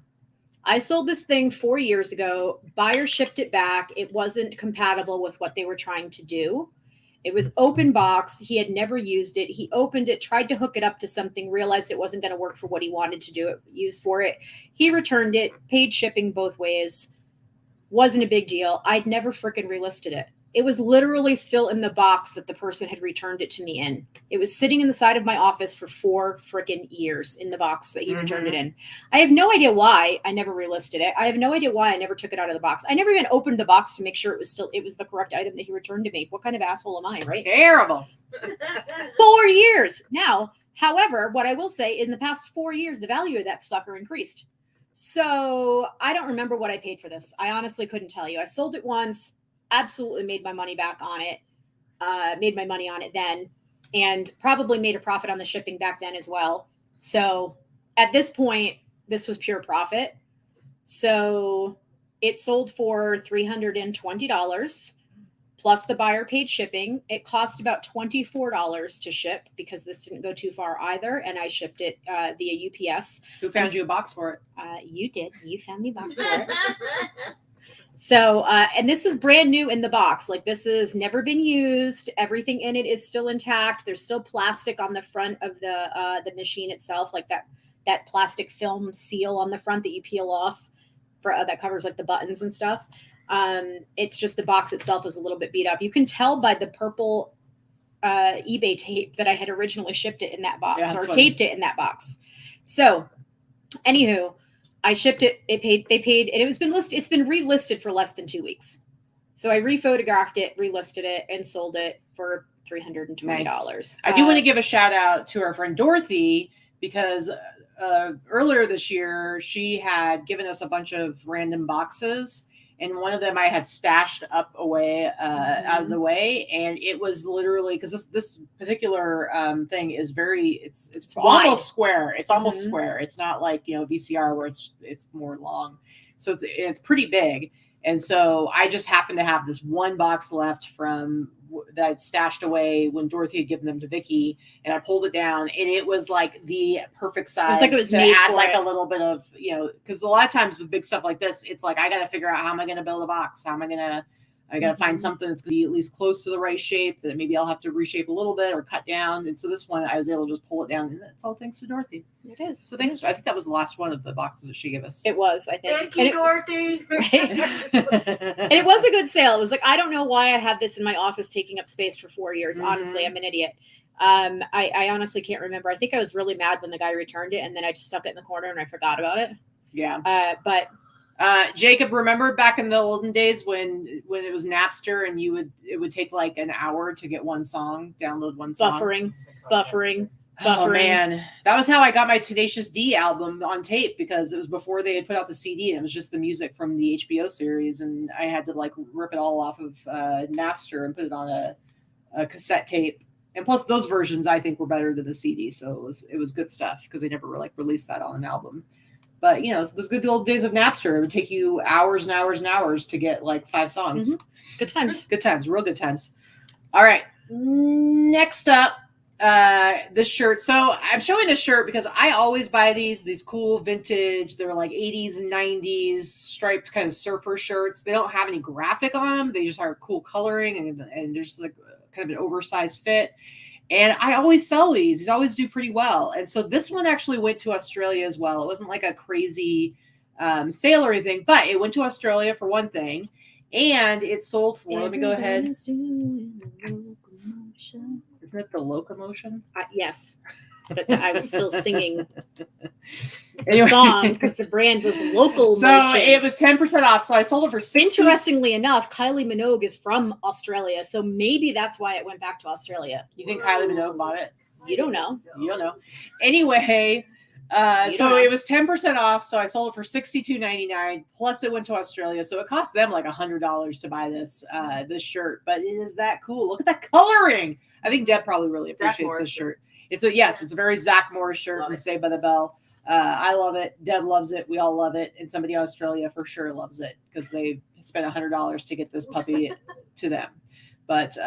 I sold this thing 4 years ago. Buyer shipped it back. It wasn't compatible with what they were trying to do. It was open box. He had never used it. He opened it, tried to hook it up to something, realized it wasn't going to work for what he wanted to use for it. He returned it, paid shipping both ways. Wasn't a big deal. I'd never freaking relisted it. It was literally still in the box that the person had returned it to me in. It was sitting in the side of my office for 4 freaking years in the box that he returned it in. I have no idea why I never relisted it. I have no idea why I never took it out of the box. I never even opened the box to make sure it was the correct item that he returned to me. What kind of asshole am I, right? Terrible. 4 years. Now, however, what I will say, in the past 4 years, the value of that sucker increased. So I don't remember what I paid for this. I honestly couldn't tell you. I sold it once. Absolutely made my money back on it, made my money on it then, and probably made a profit on the shipping back then as well. So at this point, this was pure profit. So it sold for $320 plus the buyer paid shipping. It cost about $24 to ship because this didn't go too far either. And I shipped it via UPS. Who found you a box for it? You did. You found me a box for it. So, and this is brand new in the box. Like, this has never been used. Everything in it is still intact. There's still plastic on the front of the machine itself, like that plastic film seal on the front that you peel off for that covers like the buttons and stuff. It's just the box itself is a little bit beat up. You can tell by the purple eBay tape that I had originally shipped it in that box taped it in that box. So, anywho. I shipped it. They paid, and it's been relisted for less than 2 weeks. So I rephotographed it, relisted it, and sold it for $320. Nice. I do want to give a shout out to our friend Dorothy because earlier this year she had given us a bunch of random boxes, and one of them I had stashed up away out of the way, and it was literally because this particular thing is it's almost square. It's almost square. It's not like VCR where it's more long, so it's pretty big. And so I just happened to have this one box left from that I'd stashed away when Dorothy had given them to Vicky, and I pulled it down, and it was like the perfect size. It was to add like a little bit of, because a lot of times with big stuff like this, it's like I got to figure out how am I going to build a box? How am I going to? I got to find something that's going to be at least close to the right shape that maybe I'll have to reshape a little bit or cut down. And so this one, I was able to just pull it down, and that's all thanks to Dorothy. It is. So thanks. I think that was the last one of the boxes that she gave us. It was, I think. Thank you, Dorothy. And it was a good sale. It was like, I don't know why I had this in my office taking up space for 4 years. Honestly, I'm an idiot. I honestly can't remember. I think I was really mad when the guy returned it, and then I just stuck it in the corner and I forgot about it. Yeah. But Jacob, remember back in the olden days when it was Napster and it would take like an hour to get one song, download one song? Buffering. Oh Buffering. man, that was how I got my Tenacious D album on tape, because it was before they had put out the CD, and it was just the music from the HBO series, and I had to like rip it all off of Napster and put it on a cassette tape. And plus, those versions I think were better than the CD, so it was good stuff, because they never like released that on an album. But you know, those good old days of Napster, it would take you hours and hours and hours to get like 5 songs. Mm-hmm. Good times. Good times, real good times. All right, next up. This shirt. So I'm showing this shirt because I always buy these cool vintage, they're like 80s and 90s striped kind of surfer shirts. They don't have any graphic on them, they just are cool coloring, and there's like kind of an oversized fit, and I always sell these always do pretty well. And so this one actually went to Australia as well. It wasn't like a crazy sale or anything, but it went to Australia for one thing, and it sold for, let me go ahead. Isn't it the locomotion? Yes, but I was still singing Anyway. the song because the brand was local. So motion. it was 10% off. So I sold it for $60. Interestingly enough, Kylie Minogue is from Australia, so maybe that's why it went back to Australia. You think Kylie Minogue bought it? You don't know. You don't know. Anyway, so it was 10% off. So I sold it for $62.99. Plus it went to Australia. So it cost them like $100 to buy this shirt. But it is that cool. Look at that coloring. I think Deb probably really appreciates this shirt. It's a very Zach Morris shirt from Saved by the Bell. I love it. Deb loves it. We all love it. And somebody in Australia for sure loves it, because they spent $100 to get this puppy to them. But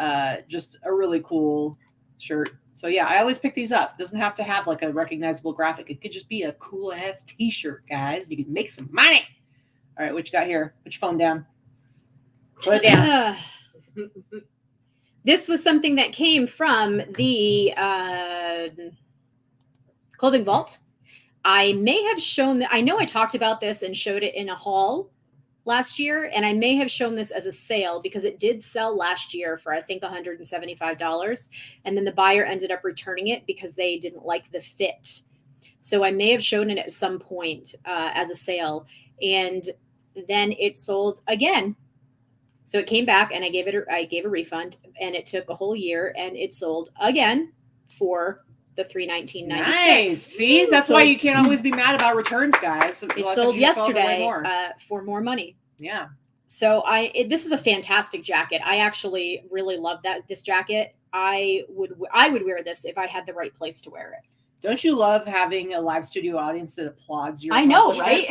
just a really cool shirt. So yeah, I always pick these up. It doesn't have to have like a recognizable graphic. It could just be a cool ass t-shirt, guys. You can make some money. All right, what you got here? Put your phone down. Put it down. This was something that came from the clothing vault. I may have shown that. I know I talked about this and showed it in a haul last year, and I may have shown this as a sale because it did sell last year for I think $175, and then the buyer ended up returning it because they didn't like the fit. So I may have shown it at some point as a sale, and then it sold again. So it came back, and I gave a refund, and it took a whole year, and it sold again for the $319.96. Nice. See, that's why you can't always be mad about returns, guys. It sold yesterday for more money. Yeah. So this is a fantastic jacket. I actually really love this jacket. I would wear this if I had the right place to wear it. Don't you love having a live studio audience that applauds your I know, right?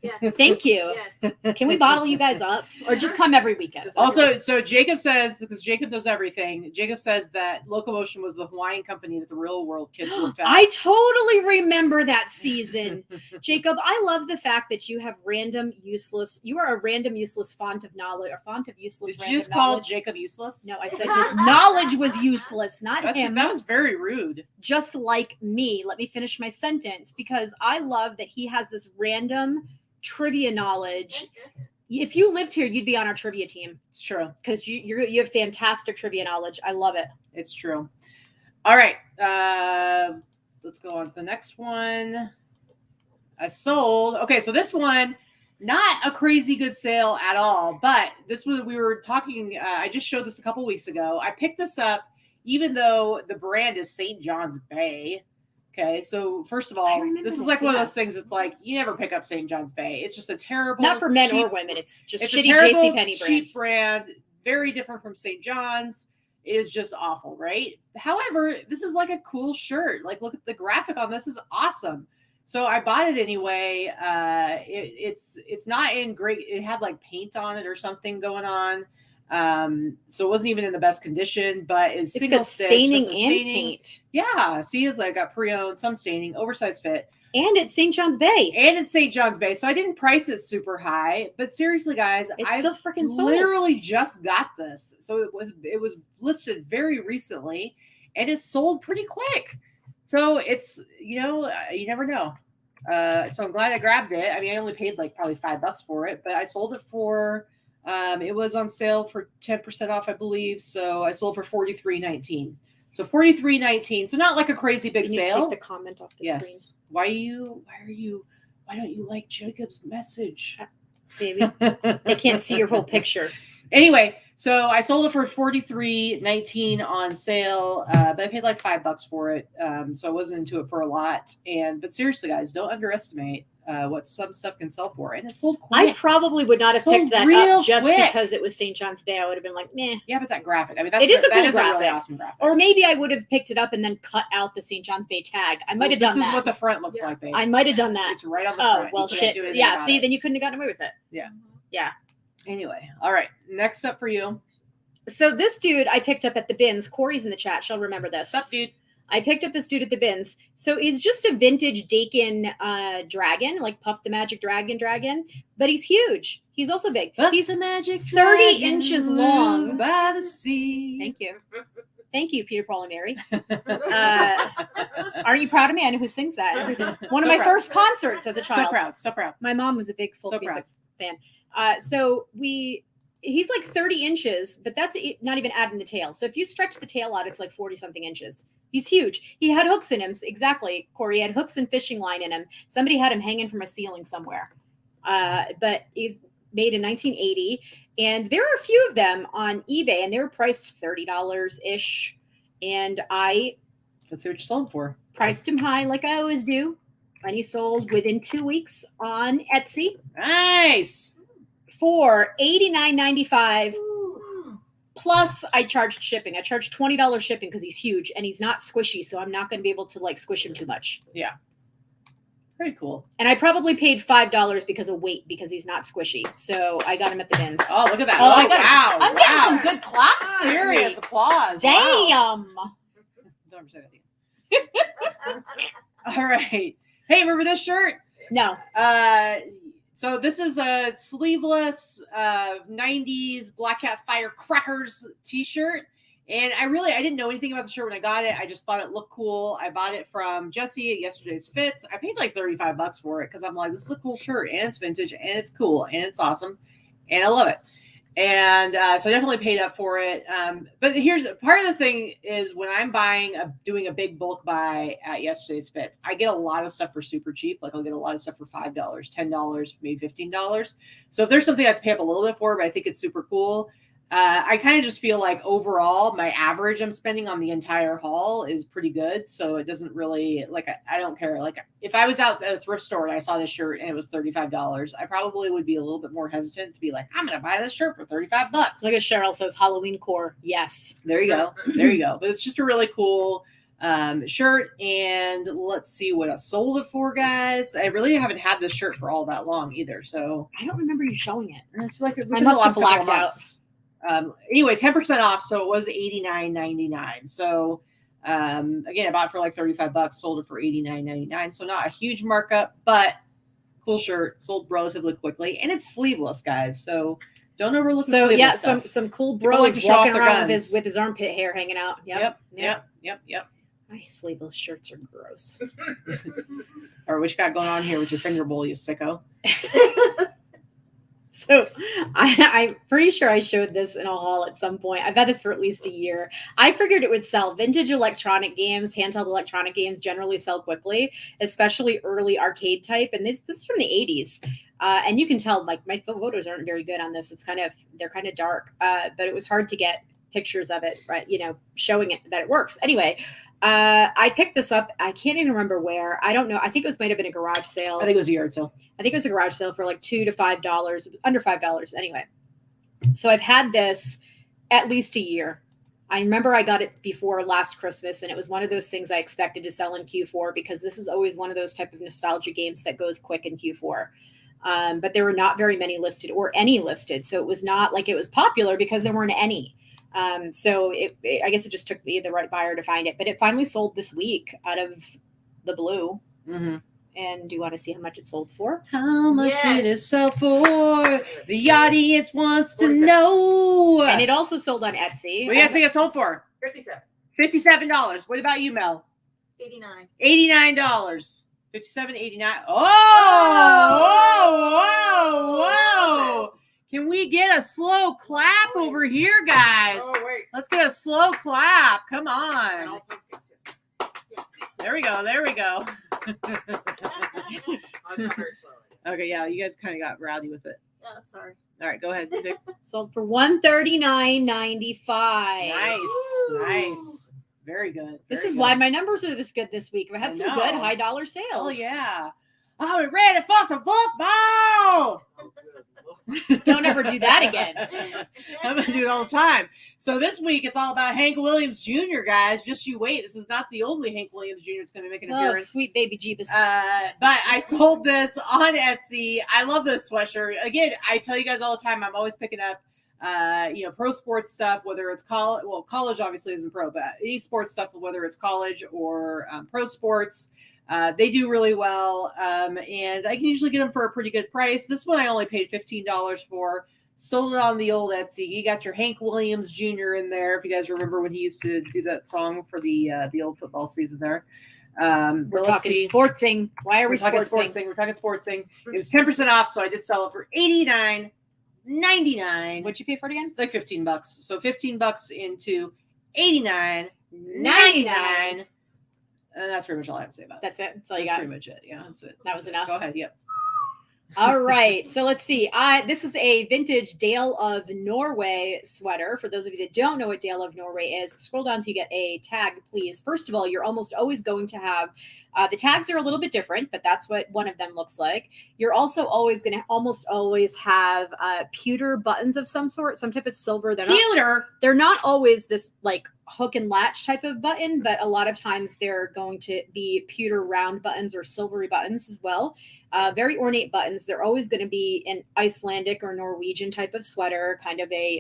Yes. Thank you. Yes. Can we bottle you guys up or just come every weekend? Also, so Jacob says, because Jacob knows everything, Jacob says that Locomotion was the Hawaiian company that the Real World kids worked at. I totally remember that season. Jacob, I love the fact that you are a random useless font of knowledge, or font of useless Did random you just call knowledge. Jacob useless? No, I said his knowledge was useless, not him. That was very rude. Just like me. Let me finish my sentence, because I love that he has this random trivia knowledge. If you lived here, you'd be on our trivia team. It's true. Because you have fantastic trivia knowledge. I love it. It's true. All right. Let's go on to the next one. I sold. Okay, so this one, not a crazy good sale at all, but this was, we were talking, I just showed this a couple weeks ago. I picked this up, even though the brand is St. John's Bay. Okay, so first of all, this is like one of those things. It's like you never pick up St. John's Bay. It's just a terrible, not for men cheap, or women. It's just it's shitty a terrible, JCPenney cheap brand. Very different from St. John's. It is just awful, right? However, this is like a cool shirt. Like, look at the graphic on this is awesome. So I bought it anyway. It's not in great. It had like paint on it or something going on. So it wasn't even in the best condition, but it's single stitch, staining and paint. Yeah, see, it's like got pre-owned, some staining, oversized fit, and it's St. John's Bay. So I didn't price it super high, but seriously, guys, I still freaking sold. Literally just got this, so it was listed very recently, and it sold pretty quick. So it's you never know. So I'm glad I grabbed it. I mean, I only paid like probably $5 for it, but I sold it for. It was on sale for 10% off, I believe. So I sold for $43.19. So $43.19. So not like a crazy big sale. Take the comment off the screen. Why don't you like Jacob's message? Baby, they can't see your whole picture. Anyway, So I sold it for $43.19 on sale, but I paid like $5 for it. So I wasn't into it for a lot. But seriously, guys, don't underestimate what some stuff can sell for. And it sold quick. I probably would not have picked that up just because it was St. John's Day. I would have been like, meh. Yeah, but that graphic. I mean, that is a really awesome graphic. Or maybe I would have picked it up and then cut out the St. John's Day tag. I might have done that. This is what the front looks like, babe. I might have done that. It's right on the front. Oh, well, shit. Yeah, see, then you couldn't have gotten away with it. Yeah. Yeah. Anyway, all right. Next up for you. So this dude I picked up at the bins. Corey's in the chat. She'll remember this. What's up, dude? I picked up this dude at the bins. So he's just a vintage Dakin dragon, like Puff the Magic Dragon, but he's huge. He's also big. He's the magic 30 inches long. By the sea. Thank you. Thank you, Peter, Paul, and Mary. Are you proud of me? I know who sings that. Everything. One of my first concerts as a child. So proud. My mom was a big folk music fan. He's like 30 inches, but that's not even adding the tail. So if you stretch the tail out, it's like 40 something inches. He's huge. He had hooks in him. Exactly, Corey. He had hooks and fishing line in him. Somebody had him hanging from a ceiling somewhere. But he's made in 1980. And there are a few of them on eBay, and they were priced $30-ish. And let's see what you sold for. Priced him high like I always do. And he sold within 2 weeks on Etsy. Nice. For $89.95. Plus, I charged shipping. I charged $20 shipping because he's huge and he's not squishy, so I'm not going to be able to like squish him too much. Yeah. Very cool. And I probably paid $5 because of weight because he's not squishy. So I got him at the bins. Oh, look at that. Wow. I'm getting some good claps. Serious applause. Damn. Wow. Don't ever say that again. All right. Hey, remember this shirt? No. So this is a sleeveless 90s Black Cat Firecrackers t-shirt. And I didn't know anything about the shirt when I got it. I just thought it looked cool. I bought it from Jesse at Yesterday's Fits. I paid like $35 for it because I'm like, this is a cool shirt and it's vintage and it's cool and it's awesome and I love it. And so I definitely paid up for it. But here's part of the thing is when I'm doing a big bulk buy at Yesterday's Fits, I get a lot of stuff for super cheap. Like I'll get a lot of stuff for $5, $10, maybe $15. So if there's something I have to pay up a little bit for, but I think it's super cool, I kind of just feel like overall my average I'm spending on the entire haul is pretty good. So it doesn't really I don't care. Like if I was out at a thrift store and I saw this shirt and it was $35, I probably would be a little bit more hesitant to be like, I'm going to buy this shirt for $35. Look at Cheryl says Halloween core. Yes. There you go. There you go. But it's just a really cool shirt. And let's see what I sold it for, guys. I really haven't had this shirt for all that long either. So I don't remember you showing it. It's like I must have blacked out. Anyway, 10% off, so it was $89.99. So again, I bought it for like $35, sold it for $89.99. So not a huge markup, but cool shirt, sold relatively quickly, and it's sleeveless, guys. So don't overlook the sleeveless yeah, stuff. some cool bros walking around with his armpit hair hanging out. Yep. My sleeveless shirts are gross. Or what you got going on here with your finger bowl, you sicko? So I'm pretty sure I showed this in a haul at some point. I've had this for at least a year. I figured it would sell. Vintage electronic games, handheld electronic games generally sell quickly, especially early arcade type. And this is from the 80s. And you can tell like my photos aren't very good on this. They're kind of dark, but it was hard to get pictures of it, right? Showing it that it works. Anyway, I picked this up. I can't even remember where. I don't know. I think it might have been a garage sale. I think it was a yard sale. I think it was a garage sale for like $2 to $5. It was under $5 anyway. So I've had this at least a year. I remember I got it before last Christmas, and it was one of those things I expected to sell in Q4 because this is always one of those type of nostalgia games that goes quick in Q4. But there were not very many listed or any listed. So it was not like it was popular because there weren't any. So I guess it just took me the right buyer to find it, but it finally sold this week out of the blue. Mm-hmm. And do you want to see how much it sold for? How much did it sell for? The audience wants to know. And it also sold on Etsy. What do you think it sold for? $57. What about you, Mel? $89. $89. $57.89. Whoa. Can we get a slow clap over here, guys? Oh, wait. Let's get a slow clap. Come on. There we go. Very slowly. Okay, yeah, you guys kind of got rowdy with it. Oh, sorry. All right, go ahead. Vic. Sold for $139.95. Nice. Very good. This Very is good. why my numbers are this good this week. We had I some know. good high dollar sales. Oh yeah. Oh, we're ready for some football. Don't ever do that again. I'm gonna do it all the time. So this week it's all about Hank Williams Jr., guys. Just you wait. This is not the only Hank Williams Jr. that's gonna make an Oh, appearance. sweet baby Jeebus. But I sold this on Etsy. I love this sweatshirt. Again, I tell you guys all the time, I'm always picking up pro sports stuff, whether it's college. Well, college obviously isn't pro, but any sports stuff, whether it's college or pro sports. They do really well, and I can usually get them for a pretty good price. This one I only paid $15 for. Sold it on the old Etsy. You got your Hank Williams Jr. in there. If you guys remember when he used to do that song for the old football season there. We're talking sportsing. Why are we talking sportsing? We're talking sportsing. It was 10% off, so I did sell it for $89.99. What'd you pay for it again? Like $15. So $15 into $89.99. And that's pretty much all I have to say about it. That's it. That's all you That's got. pretty much it. Yeah, that's it. That was enough. Go ahead. Yep. All right. So let's see. This is a vintage Dale of Norway sweater. For those of you that don't know what Dale of Norway is, scroll down till you get a tag, please. First of all, you're almost always going to have the tags are a little bit different, but that's what one of them looks like. You're also always going to almost always have pewter buttons of some sort, some type of silver. They're not always this like hook and latch type of button, but a lot of times they're going to be pewter round buttons or silvery buttons as well. Very ornate buttons. They're always going to be an Icelandic or Norwegian type of sweater, kind of a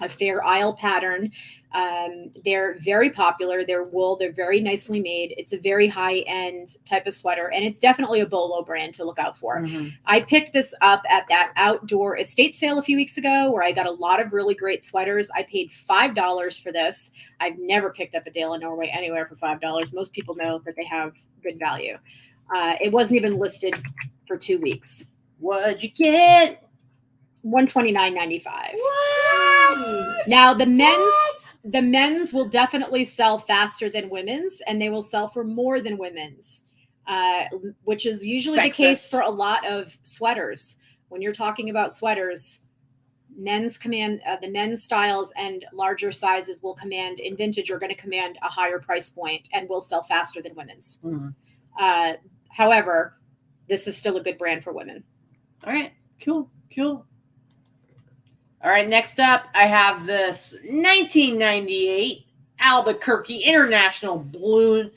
Fair Isle pattern. They're very popular. They're wool. They're very nicely made. It's a very high-end type of sweater, and it's definitely a Bolo brand to look out for. Mm-hmm. I picked this up at that outdoor estate sale a few weeks ago where I got a lot of really great sweaters. I paid $5 for this. I've never picked up a Dale of Norway anywhere for $5. Most people know that they have good value. It wasn't even listed for 2 weeks. What'd you get? $129.95. What? Now the men's will definitely sell faster than women's, and they will sell for more than women's, which is usually the case for a lot of sweaters. When you're talking about sweaters, men's command the men's styles and larger sizes will command in vintage are going to command a higher price point and will sell faster than women's. Mm-hmm. However, this is still a good brand for women. All right, cool. All right, next up, I have this 1998 Albuquerque International Balloon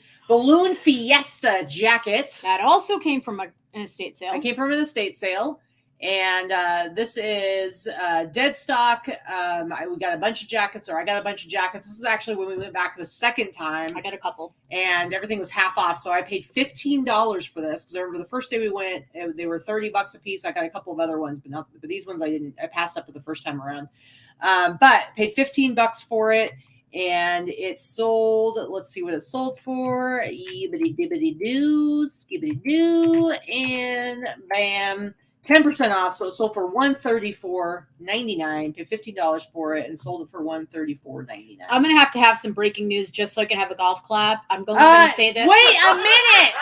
Fiesta jacket. That also came from an estate sale. I came from an estate sale, and this is dead stock. We got a bunch of jackets, or I got a bunch of jackets. This is actually when we went back the second time. I got a couple. And everything was half off, so I paid $15 for this, because I remember the first day we went, they were $30 a piece. I got a couple of other ones, but these ones I passed up the first time around. But paid $15 for it, and it sold, let's see what it sold for. Yibbity-dibbity-doo, skibbity-doo, and bam. 10% off, so it sold for $134.99. Paid $15 for it and sold it for $134.99. I'm gonna have some breaking news just so I can have a golf clap. I'm going to say this. Wait a minute!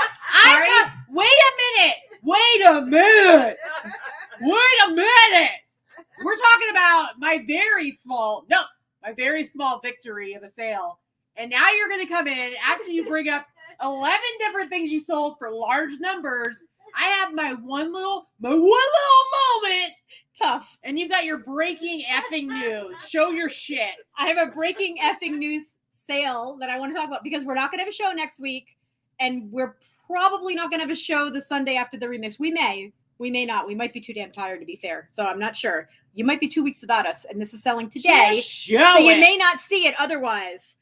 Wait a minute! We're talking about my very small victory of a sale, and now you're gonna come in after you bring up 11 different things you sold for large numbers. I have my one little moment. Tough. And you've got your breaking effing news. Show your shit. I have a breaking effing news sale that I want to talk about because we're not going to have a show next week, and we're probably not going to have a show the Sunday after the remix. We may not. We might be too damn tired, to be fair. So I'm not sure. You might be 2 weeks without us, and this is selling today. So you may not see it otherwise.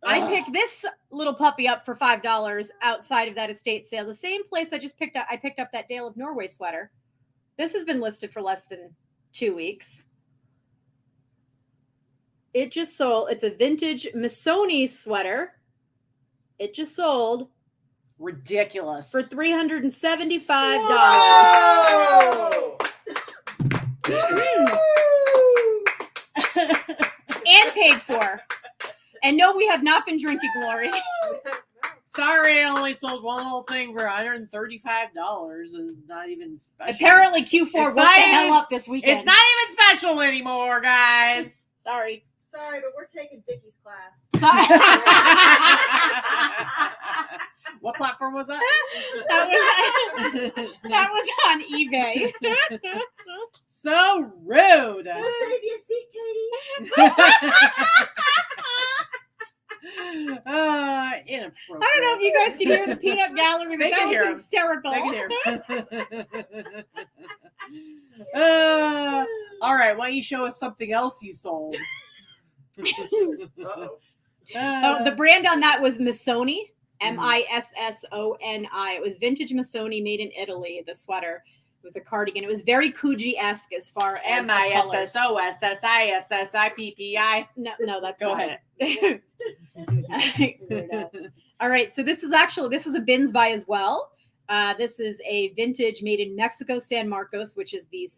I picked this little puppy up for $5 outside of that estate sale. The same place I picked up that Dale of Norway sweater. This has been listed for less than 2 weeks. It just sold. It's a vintage Missoni sweater. It just sold. Ridiculous. For $375. Whoa! And paid for. And no, we have not been drinking glory. Sorry, I only sold one little thing for $135. It's not even special. Apparently, Q4 woke the hell up this weekend. It's not even special anymore, guys. Sorry, but we're taking Vicky's class. Sorry. What platform was that? That was on eBay. So rude. We'll save you a seat, Katie. Inappropriate. I don't know if you guys can hear the peanut gallery, but They can that hear was 'em. hysterical. They can hear. All right, why don't you show us something else you sold? The brand on that was Missoni, Missoni. It was vintage Missoni made in Italy, the sweater. It was a cardigan. It was very Kuji-esque as far as the colors. MISSOSSISSIPPI. No, that's Go not ahead. it. All right, so this was a bins buy as well. This is a vintage made in Mexico, San Marcos, which is the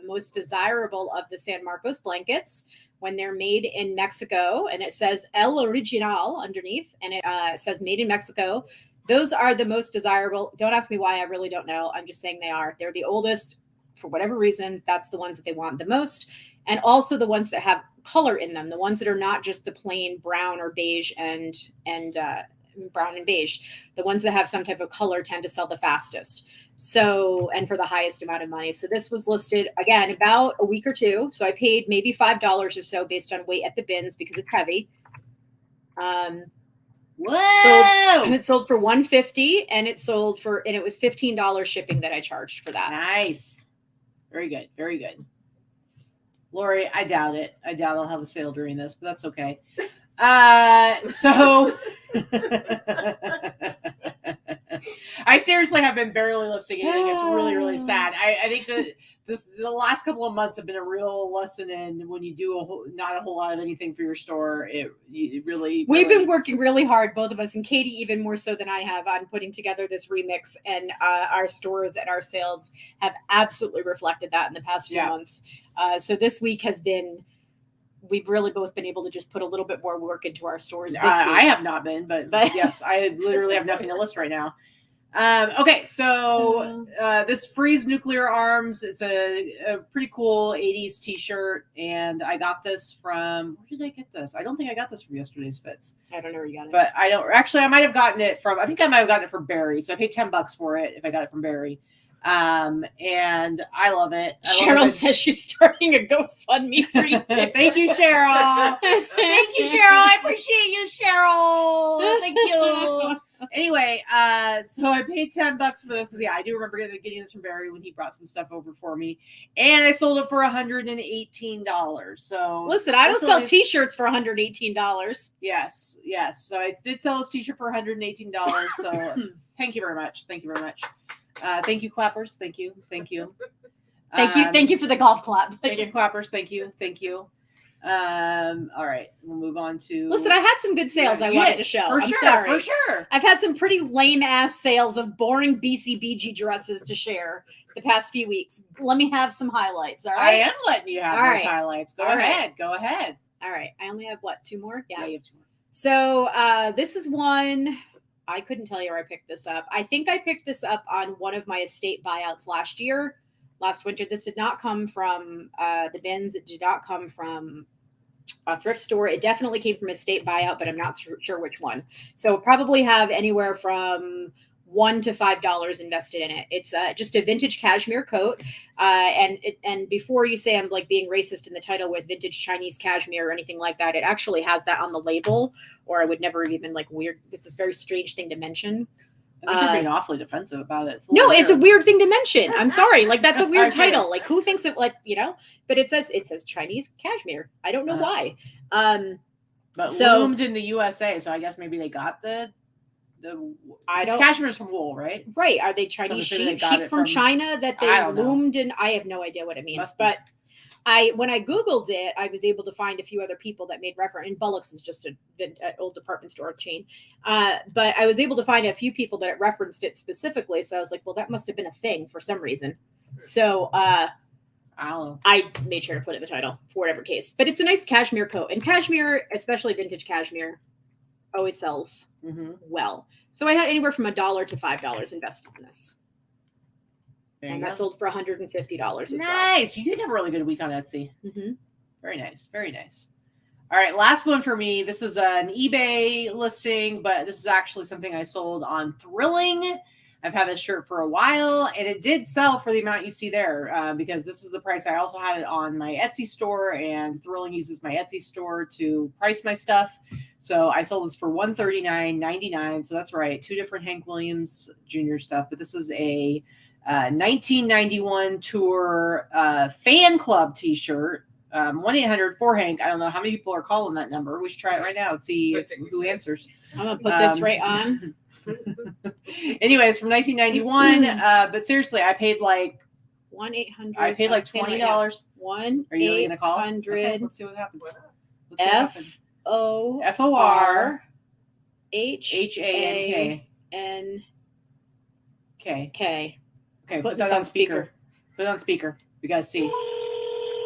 most desirable of the San Marcos blankets when they're made in Mexico. And it says El Original underneath, and it says made in Mexico. Those are the most desirable. Don't ask me why. I really don't know. I'm just saying they are. They're the oldest. For whatever reason, that's the ones that they want the most. And also the ones that have color in them, the ones that are not just the plain brown or beige and brown and beige. The ones that have some type of color tend to sell the fastest. So, and for the highest amount of money. So this was listed, again, about a week or two. So I paid maybe $5 or so based on weight at the bins because it's heavy. Whoa! It sold for $150 and it was $15 shipping that I charged for that. Nice. Very good. Very good. Lori, I doubt it. I doubt I'll have a sale during this, but that's okay. So I seriously have been barely listing anything. It's really, really sad. I think that the last couple of months have been a real lesson in when you do not a whole lot of anything for your store. We've been working really hard, both of us, and Katy even more so than I have, on putting together this remix, and our stores and our sales have absolutely reflected that in the past few months. So this week we've really both been able to just put a little bit more work into our stores this week. I have not been, but yes, I literally have nothing to list right now. Okay, so this Freeze Nuclear Arms, it's a pretty cool 80s t-shirt, and I got this from, where did I get this? I don't think I got this from yesterday's fits. I don't know where you got it. But I might have gotten it from, I think I might have gotten it from Barry, so I paid $10 for it if I got it from Barry. And I love it. Cheryl says she's starting a GoFundMe for you. Thank you, Cheryl. Thank you, Cheryl. I appreciate you, Cheryl. Thank you. Anyway, so I paid $10 for this because I do remember getting this from Barry when he brought some stuff over for me, and I sold it for $118. So listen, I don't sell t-shirts for $118. Yes. So I did sell this t-shirt for $118. So thank you very much. Thank you very much. Thank you, clappers. Thank you. Thank you for the golf clap. Thank you, clappers. Thank you. All right, we'll move on to. Listen, I had some good sales I wanted to show. For sure. I've had some pretty lame ass sales of boring BCBG dresses to share the past few weeks. Let me have some highlights. All right, I am letting you have those highlights. Go ahead. All right, I only have two more. Yeah, you have two more. So this is one. I couldn't tell you where I picked this up. I think I picked this up on one of my estate buyouts last winter. This did not come from the bins. It did not come from a thrift store. It definitely came from estate buyout, but I'm not sure which one. So probably have anywhere from $1 to $5 invested in it. It's just a vintage cashmere coat. And before you say I'm like being racist in the title with vintage Chinese cashmere or anything like that, it actually has that on the label, or I would never have even weird. It's this very strange thing to mention. I think you're being awfully defensive about it. It's a weird thing to mention. I'm sorry. That's a weird title. Who thinks it but it says Chinese cashmere. I don't know why. But loomed in the USA, so I guess maybe they got cashmere is from wool, right? Right. Are they Chinese sheep from China that they loomed in? I have no idea what it means. But when I Googled it, I was able to find a few other people that made reference. And Bullock's is just an old department store chain. But I was able to find a few people that referenced it specifically. So I was like, well, that must have been a thing for some reason. So I made sure to put it in the title for whatever case. But it's a nice cashmere coat. And cashmere, especially vintage cashmere, always sells Mm-hmm. well. So I had anywhere from $1 to $5 invested in this. And that sold for $150. Nice. You did have a really good week on Etsy. Mm-hmm. Very nice. Very nice. All right. Last one for me. This is an eBay listing, but this is actually something I sold on Thrilling. I've had this shirt for a while, and it did sell for the amount you see there because this is the price. I also had it on my Etsy store, and Thrilling uses my Etsy store to price my stuff. So I sold this for $139.99. So that's right. 2 different Hank Williams Jr. stuff, but this is a 1991 tour fan club t-shirt. 1-800-4HANK. I don't know how many people are calling that number. We should try it right now and see who answers. I'm gonna put this right on. Anyways, from 1991. But seriously, I paid like 1-800. I paid like $20. Are you really gonna call? 1-800. Okay, let's see what happens. Let's see what happens. FOR HANK. Okay, put that on speaker. Put it on speaker. You guys see.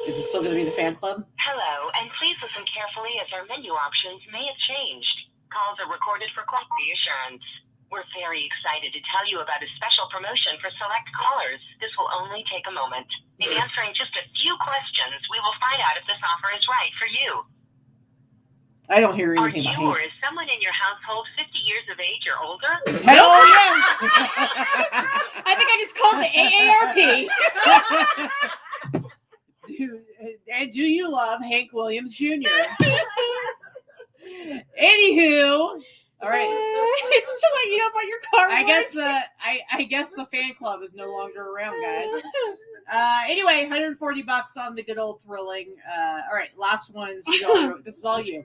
Is it still going to be the fan club? Hello, and please listen carefully as our menu options may have changed. Calls are recorded for quality assurance. We're very excited to tell you about a special promotion for select callers. This will only take a moment. In answering just a few questions, we will find out if this offer is right for you. I don't hear Are anything you about or is someone in your household 50 years of age or older? Hell yeah! I think I just called the AARP. And do you love Hank Williams Jr.? Anywho, all right. It's to let you know about your car. I guess the fan club is no longer around, guys. Anyway, $140 on the good old Thrilling. All right, last one. This is all you.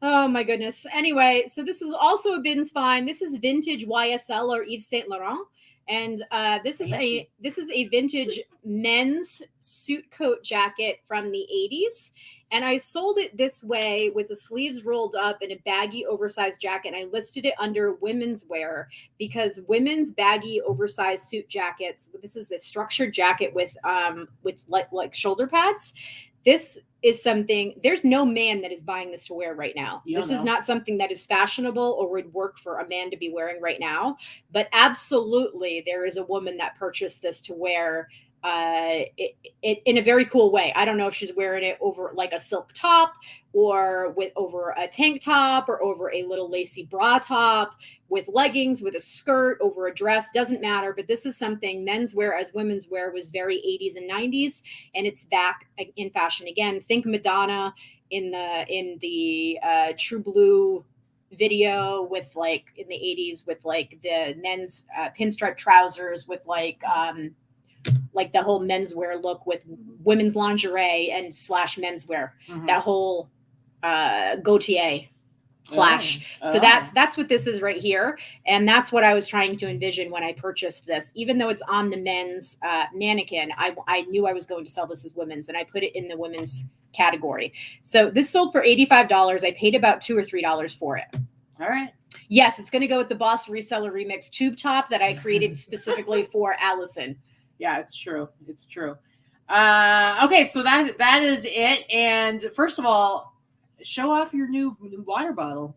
Oh my goodness. Anyway, so this was also a Bin's find. This is vintage YSL or Yves Saint Laurent. And this is a vintage men's suit coat jacket from the 80s. And I sold it this way with the sleeves rolled up in a baggy oversized jacket. And I listed it under women's wear because women's baggy oversized suit jackets, this is a structured jacket with like shoulder pads. This is something, there's no man that is buying this to wear right now. This is not something that is fashionable or would work for a man to be wearing right now. But absolutely, there is a woman that purchased this to wear it in a very cool way. I don't know if she's wearing it over like a silk top or over a tank top or over a little lacy bra top with leggings, with a skirt, over a dress, doesn't matter. But this is something men's wear as women's wear was very 80s and 90s. And it's back in fashion again. Think Madonna in the True Blue video with like in the 80s with like the men's pinstripe trousers with like the whole menswear look with women's lingerie and / menswear, that whole Gautier clash. So that's what this is right here. And that's what I was trying to envision when I purchased this. Even though it's on the men's mannequin, I knew I was going to sell this as women's, and I put it in the women's category. So this sold for $85. I paid about $2 or $3 for it. All right. Yes, it's going to go with the Boss Reseller Remix tube top that I created specifically for Allison. Yeah, it's true. It's true. Okay, so that is it. And first of all, show off your new water bottle.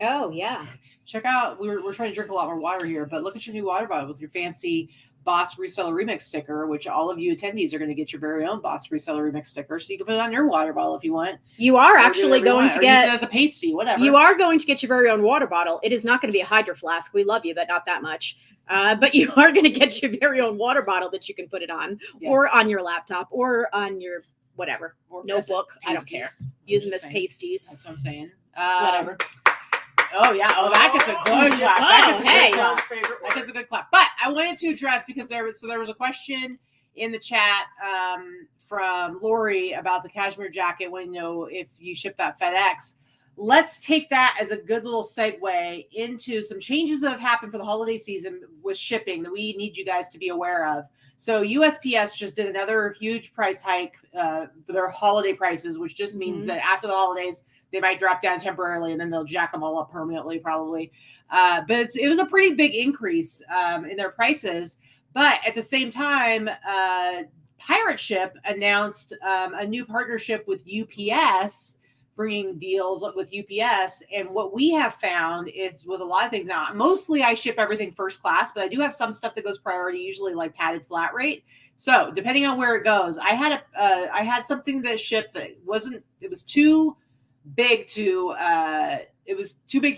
Oh, yeah. Check out, we're trying to drink a lot more water here, but look at your new water bottle with your fancy Boss Reseller Remix sticker, which all of you attendees are going to get your very own Boss Reseller Remix sticker. So you can put it on your water bottle if you want. You are actually going to get use it as a pasty, whatever. You are going to get your very own water bottle. It is not going to be a Hydro Flask. We love you, but not that much. But you are going to get your very own water bottle that you can put it on, or on your laptop, or on your whatever notebook. I don't care. Use them as pasties. That's what I'm saying. Whatever. Oh yeah. Oh, that gets a good clap. That gets a good clap. But I wanted to address because there was a question in the chat from Lori about the cashmere jacket. When if you ship that FedEx. Let's take that as a good little segue into some changes that have happened for the holiday season with shipping that we need you guys to be aware of. So USPS just did another huge price hike for their holiday prices, which just means that after the holidays, they might drop down temporarily and then they'll jack them all up permanently probably. But it was a pretty big increase in their prices. But at the same time, Pirate Ship announced a new partnership with UPS bringing deals with UPS. And what we have found is with a lot of things now, mostly I ship everything first class, but I do have some stuff that goes priority, usually like padded flat rate. So depending on where it goes, I had something that shipped that it was too big to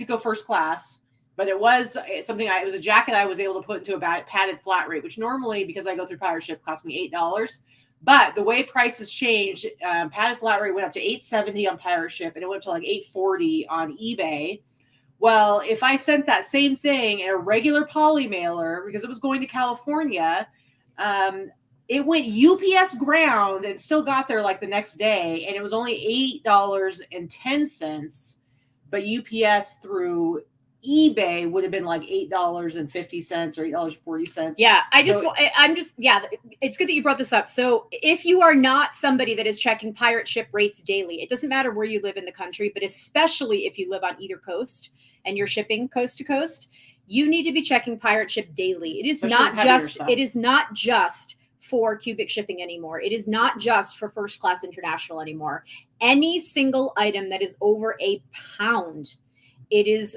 go first class, but it was something it was a jacket I was able to put into a padded flat rate, which normally, because I go through pirate ship, cost me $8. But the way prices changed, padded flat rate went up to $8.70 on pirate ship, and it went to like $8.40 on eBay. Well, if I sent that same thing in a regular poly mailer, because it was going to California, it went UPS ground and still got there like the next day, and it was only $8.10. But UPS through eBay would have been like $8.50 or $8.40. Yeah, it's good that you brought this up. So if you are not somebody that is checking pirate ship rates daily, it doesn't matter where you live in the country, but especially if you live on either coast and you're shipping coast to coast, you need to be checking pirate ship daily. It is not just for cubic shipping anymore. It is not just for first class international anymore. Any single item that is over a pound, it is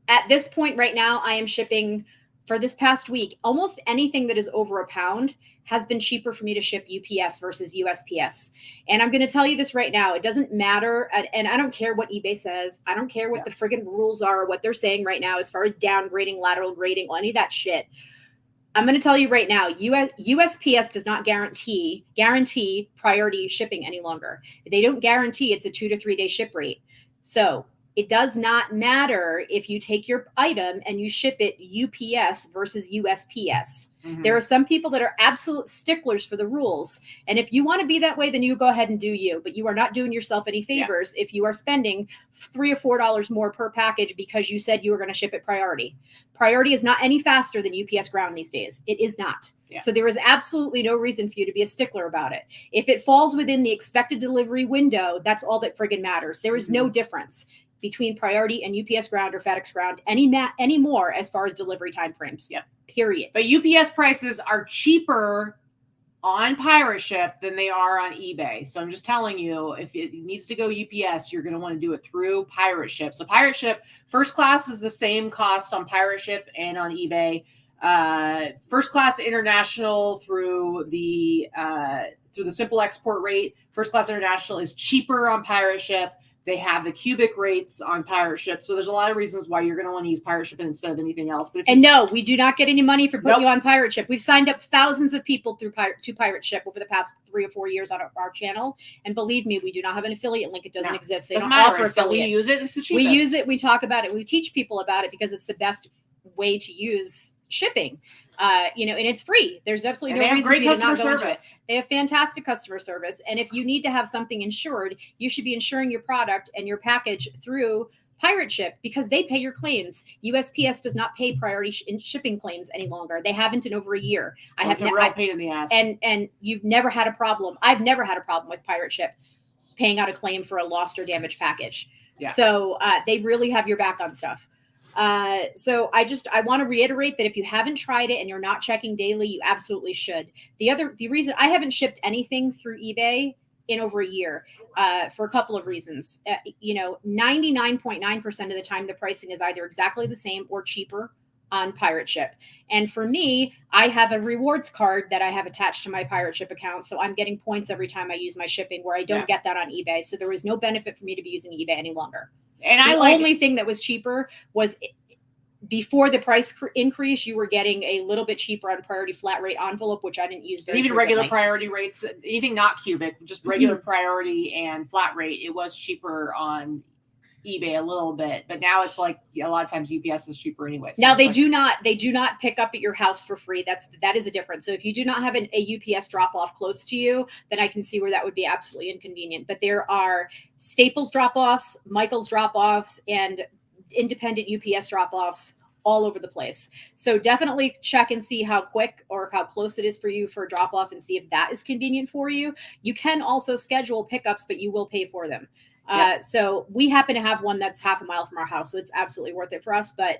at this point right now, I am shipping for this past week. Almost anything that is over a pound has been cheaper for me to ship UPS versus USPS. And I'm going to tell you this right now. It doesn't matter. And I don't care what eBay says. I don't care what the friggin' rules are, what they're saying right now, as far as downgrading, lateral grading, any of that shit. I'm going to tell you right now, USPS does not guarantee priority shipping any longer. They don't guarantee it's a 2 to 3 day ship rate. So it does not matter if you take your item and you ship it UPS versus USPS. Mm-hmm. There are some people that are absolute sticklers for the rules. And if you want to be that way, then you go ahead and do you. But you are not doing yourself any favors if you are spending $3 or $4 more per package because you said you were going to ship it priority. Priority is not any faster than UPS ground these days. It is not. Yeah. So there is absolutely no reason for you to be a stickler about it. If it falls within the expected delivery window, that's all that friggin' matters. There is no difference between priority and UPS ground or FedEx ground anymore as far as delivery time frames. Yep. Period. But UPS prices are cheaper on pirate ship than they are on eBay. So I'm just telling you, if it needs to go UPS, you're going to want to do it through pirate ship. So pirate ship first class is the same cost on pirate ship and on eBay. First class international through the simple export rate. First class international is cheaper on pirate ship. They have the cubic rates on pirate ship. So there's a lot of reasons why you're going to want to use pirate ship instead of anything else. But no, we do not get any money for putting you on pirate ship. We've signed up thousands of people to pirate ship over the past 3 or 4 years on our channel. And believe me, we do not have an affiliate link. It doesn't exist. They don't offer affiliates. We use it. It's the cheapest. We use it. We talk about it. We teach people about it because it's the best way to use shipping. And it's free. There's absolutely no reason for you to not go into it. They have fantastic customer service. And if you need to have something insured, you should be insuring your product and your package through pirate ship because they pay your claims. USPS does not pay priority shipping claims any longer. They haven't in over a year. It's a real pain in the ass. And you've never had a problem. I've never had a problem with pirate ship paying out a claim for a lost or damaged package. Yeah. So they really have your back on stuff. So I want to reiterate that if you haven't tried it and you're not checking daily, you absolutely should. The reason I haven't shipped anything through eBay in over a year, for a couple of reasons. 99.9% of the time, the pricing is either exactly the same or cheaper on pirate ship. And for me, I have a rewards card that I have attached to my pirate ship account. So I'm getting points every time I use my shipping where I don't get that on eBay. So there was no benefit for me to be using eBay any longer. And the only thing that was cheaper was before the price increase, you were getting a little bit cheaper on priority flat rate envelope, which I didn't use very even frequently. Regular priority rates, anything not cubic, just regular priority and flat rate, it was cheaper on eBay a little bit, but now it's like a lot of times UPS is cheaper anyway. So now they do not pick up at your house for free. That is a difference. So if you do not have a UPS drop off close to you, then I can see where that would be absolutely inconvenient. But there are Staples drop offs, Michael's drop offs, and independent UPS drop offs all over the place. So definitely check and see how quick or how close it is for you for a drop off and see if that is convenient for you. You can also schedule pickups, but you will pay for them. So we happen to have one that's half a mile from our house, so it's absolutely worth it for us. But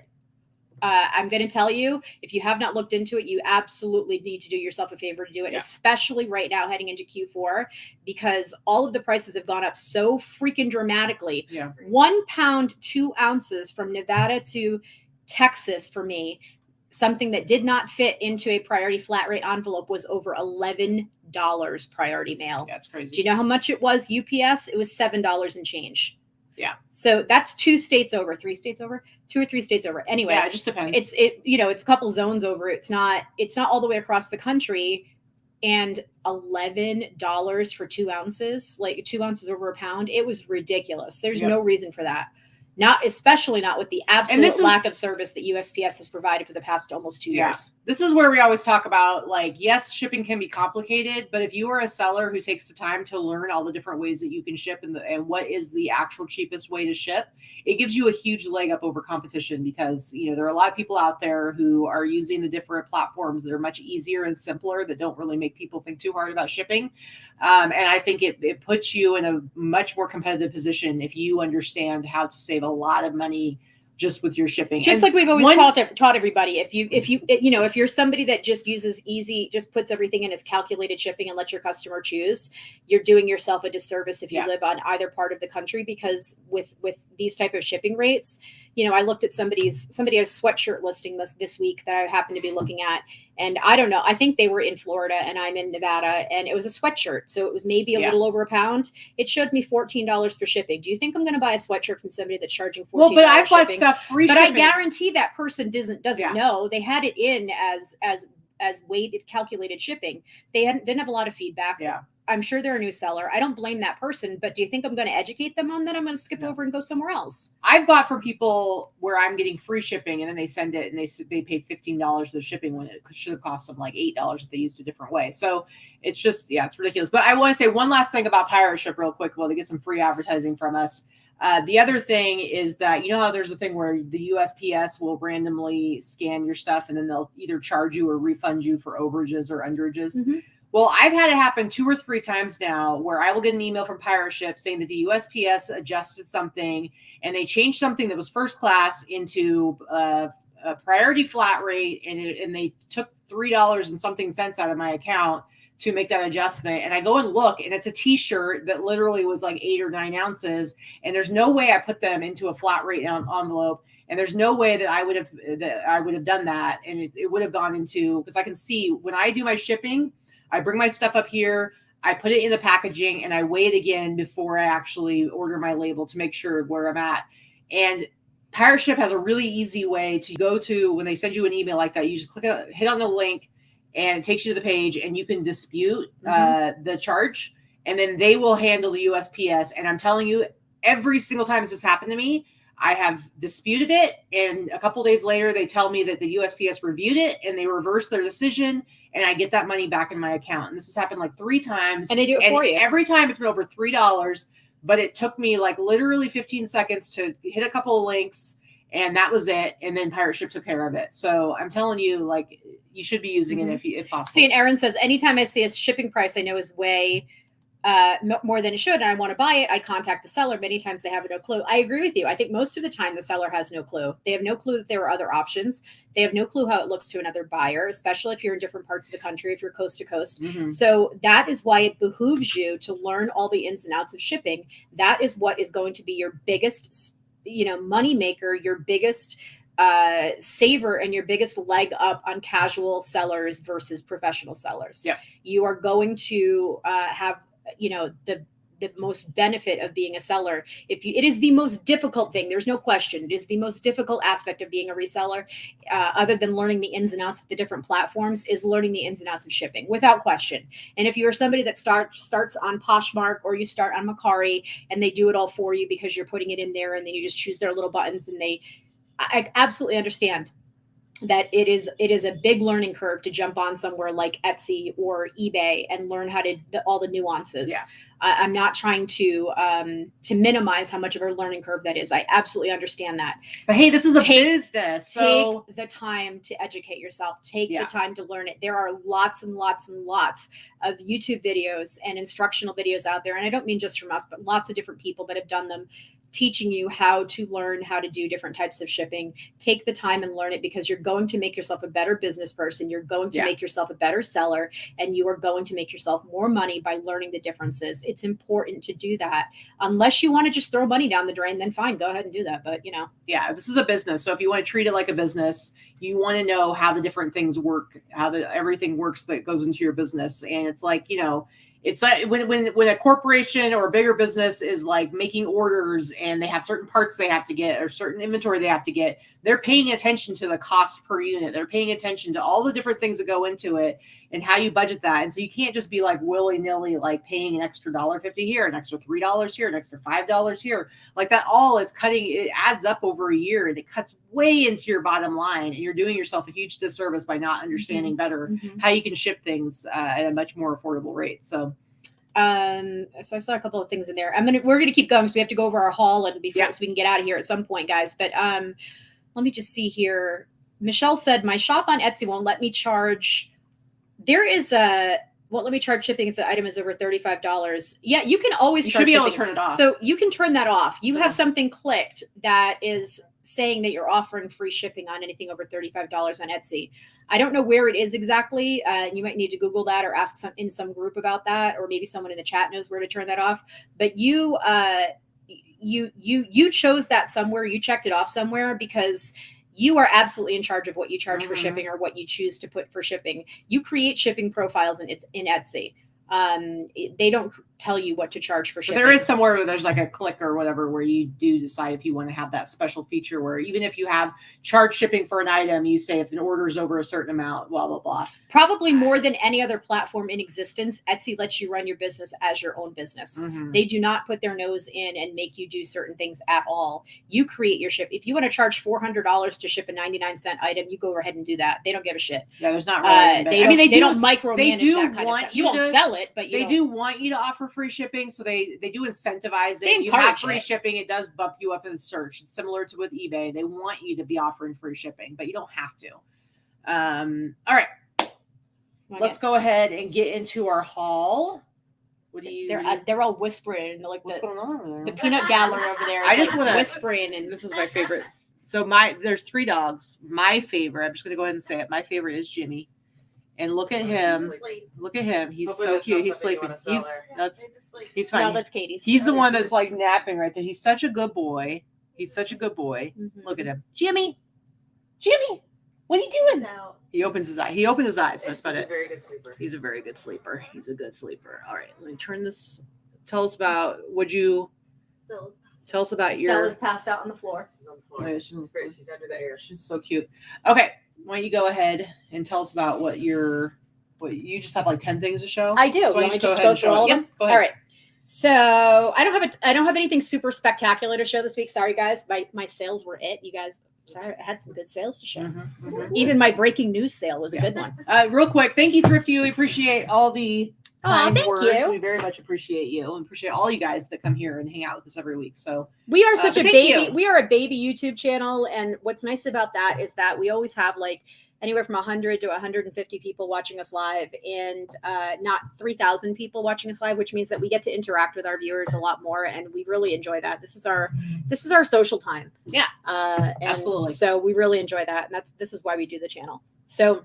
I'm going to tell you, if you have not looked into it, you absolutely need to do yourself a favor to do it, especially right now heading into Q4, because all of the prices have gone up so freaking dramatically. 1 pound, 2 ounces from Nevada to Texas for me, something that did not fit into a priority flat rate envelope, was over $11 priority mail. Yeah, that's crazy. Do you know how much it was UPS? It was $7 and change. Yeah. So that's 2 states over, 3 states over, 2 or 3 states over. Anyway, yeah, it just depends. It's a couple zones over. It's not all the way across the country. And $11 for 2 ounces, like 2 ounces over a pound. It was ridiculous. There's no reason for that. Especially not with the absolute lack of service that USPS has provided for the past almost 2 years. This is where we always talk about, like, yes, shipping can be complicated, but if you are a seller who takes the time to learn all the different ways that you can ship and what is the actual cheapest way to ship, it gives you a huge leg up over competition, because, there are a lot of people out there who are using the different platforms that are much easier and simpler, that don't really make people think too hard about shipping. And I think it puts you in a much more competitive position if you understand how to save a lot of money just with your shipping. Just like we've always taught everybody, if you're somebody that just just puts everything in as calculated shipping and lets your customer choose, you're doing yourself a disservice if you live on either part of the country, because with these type of shipping rates, I looked at somebody had a sweatshirt listing this week that I happened to be looking at. And I don't know, I think they were in Florida and I'm in Nevada, and it was a sweatshirt. So it was maybe a little over a pound. It showed me $14 for shipping. Do you think I'm going to buy a sweatshirt from somebody that's charging $14? Well, but I've bought stuff free shipping. But I guarantee that person doesn't know. They had it in as weighted calculated shipping. They didn't have a lot of feedback. Yeah. I'm sure they're a new seller. I don't blame that person, but do you think I'm going to educate them on that? I'm going to skip over and go somewhere else. I've bought from people where I'm getting free shipping, and then they send it and they pay $15 for the shipping when it should have cost them like $8 if they used a different way. So it's just, it's ridiculous. But I want to say one last thing about Pirate Ship real quick while they get some free advertising from us. The other thing is that, how there's a thing where the USPS will randomly scan your stuff and then they'll either charge you or refund you for overages or underages. Mm-hmm. Well, I've had it happen 2 or 3 times now where I will get an email from Pirate Ship saying that the USPS adjusted something and they changed something that was first class into a priority flat rate, and they took $3 and something cents out of my account to make that adjustment. And I go and look, and it's a t-shirt that literally was like 8 or 9 ounces. And there's no way I put them into a flat rate envelope. And there's no way that I would have done that. And it would have gone into, because I can see when I do my shipping, I bring my stuff up here, I put it in the packaging, and I weigh it again before I actually order my label to make sure where I'm at. And Pirate Ship has a really easy way to go to when they send you an email like that. You just hit on the link, and it takes you to the page, and you can dispute the charge, and then they will handle the USPS. And I'm telling you, every single time this has happened to me, I have disputed it, and a couple days later, they tell me that the USPS reviewed it, and they reversed their decision, and I get that money back in my account. And this has happened like 3 times. And they do it for you. Every time it's been over $3, but it took me like literally 15 seconds to hit a couple of links, and that was it. And then Pirate Ship took care of it. So I'm telling you, like, you should be using it if possible. See, and Erin says, anytime I see a shipping price I know is way more than it should, and I want to buy it, I contact the seller. Many times they have no clue. I agree with you. I think most of the time the seller has no clue. They have no clue that there are other options. They have no clue how it looks to another buyer, especially if you're in different parts of the country, if you're coast to coast. Mm-hmm. So that is why it behooves you to learn all the ins and outs of shipping. That is what is going to be your biggest, money maker, your biggest saver, and your biggest leg up on casual sellers versus professional sellers. Yeah. You are going to have the most benefit of being a seller. It is the most difficult thing. There's no question. It is the most difficult aspect of being a reseller, other than learning the ins and outs of the different platforms, is learning the ins and outs of shipping, without question. And if you're somebody that starts on Poshmark, or you start on Mercari, and they do it all for you because you're putting it in there, and then you just choose their little buttons, and I absolutely understand that it is a big learning curve to jump on somewhere like Etsy or eBay and learn how to all the nuances. Yeah. I'm not trying to minimize how much of a learning curve that is. I absolutely understand that. But hey, this is a business. So take the time to educate yourself. Take the time to learn it. There are lots and lots and lots of YouTube videos and instructional videos out there. And I don't mean just from us, but lots of different people that have done them. teaching you how to learn how to do different types of shipping. Take the time and learn it, because you're going to make yourself a better business person. You're going to make yourself a better seller, and you are going to make yourself more money by learning the differences. It's important to do that. Unless you want to just throw money down the drain, then fine, go ahead and do that. But yeah, this is a business. So if you want to treat it like a business, you want to know how the different things work, how everything works that goes into your business. And it's like, it's like when a corporation or a bigger business is like making orders and they have certain parts they have to get or certain inventory they have to get, they're paying attention to the cost per unit. They're paying attention to all the different things that go into it and how you budget that. And so you can't just be like willy-nilly, like paying an extra $1.50 here, an extra $3 here, an extra $5 here. Like that all is it adds up over a year, and it cuts way into your bottom line. And you're doing yourself a huge disservice by not understanding better how you can ship things at a much more affordable rate. So I saw a couple of things in there. We're gonna keep going, so we have to go over our haul and so we can get out of here at some point, guys. But let me just see here. Michelle said my shop on Etsy won't let me charge. Let me charge shipping if the item is over $35. Yeah, you can always you charge should be shipping. able to turn it off. So you can turn that off. You have something clicked that is saying that you're offering free shipping on anything over $35 on Etsy. I don't know where it is exactly. You might need to Google that or ask in some group about that, or maybe someone in the chat knows where to turn that off. But you chose that somewhere. You checked it off somewhere, because you are absolutely in charge of what you charge for shipping or what you choose to put for shipping. You create shipping profiles in Etsy. They don't tell you what to charge for shipping. But there is somewhere where there's like a click or whatever where you do decide if you want to have that special feature where even if you have charge shipping for an item, you say if an order is over a certain amount, blah, blah, blah. Probably more than any other platform in existence, Etsy lets you run your business as your own business. They do not put their nose in and make you do certain things at all. You create your ship. If you want to charge $400 to ship a 99-cent item, you go ahead and do that. They don't give a shit. Yeah, there's not really. They don't micromanage they do that kind of stuff. You won't sell it, but they do want you to offer free shipping, so they do incentivize it. They you have free shipping, it does bump you up in the search. It's similar to with eBay. They want you to be offering free shipping, but you don't have to. All right. Let's go ahead and get into our haul. What do you? They're all whispering. Like what's going on over there? The peanut gallery over there. I just want to whispering, and this is my favorite. So there's 3 dogs. My favorite. I'm just going to go ahead and say it. My favorite is Jimmy. And look at him. Look at him. He's so cute. He's sleeping. He's fine. No, that's Katy's. He's the one that's like napping right there. He's such a good boy. Look at him. Jimmy. What are you doing? He opens his eye. So that's about it. He's a very good sleeper. He's a good sleeper. All right. Let me turn this. Tell us about Tell us about Stella's passed out on the floor. She's on the floor. She's under the air. She's so cute. Okay. Why don't you go ahead and tell us about what you just have like 10 things to show? I do. So you just go through all of them? Go ahead. All right. So I don't have anything super spectacular to show this week. Sorry, guys. My sales were it. You guys, sorry, I had some good sales to show. Even my breaking news sale was a good one. Real quick, thank you, Thrifty. We appreciate all the kind words. You. We very much appreciate you and appreciate all you guys that come here and hang out with us every week. So we are such a baby. We are a baby YouTube channel, and what's nice about that is that we always have like anywhere from 100 to 150 people watching us live, and not 3,000 people watching us live, which means that we get to interact with our viewers a lot more, and we really enjoy that. This is our social time. Yeah, absolutely. So we really enjoy that, and this is why we do the channel. So,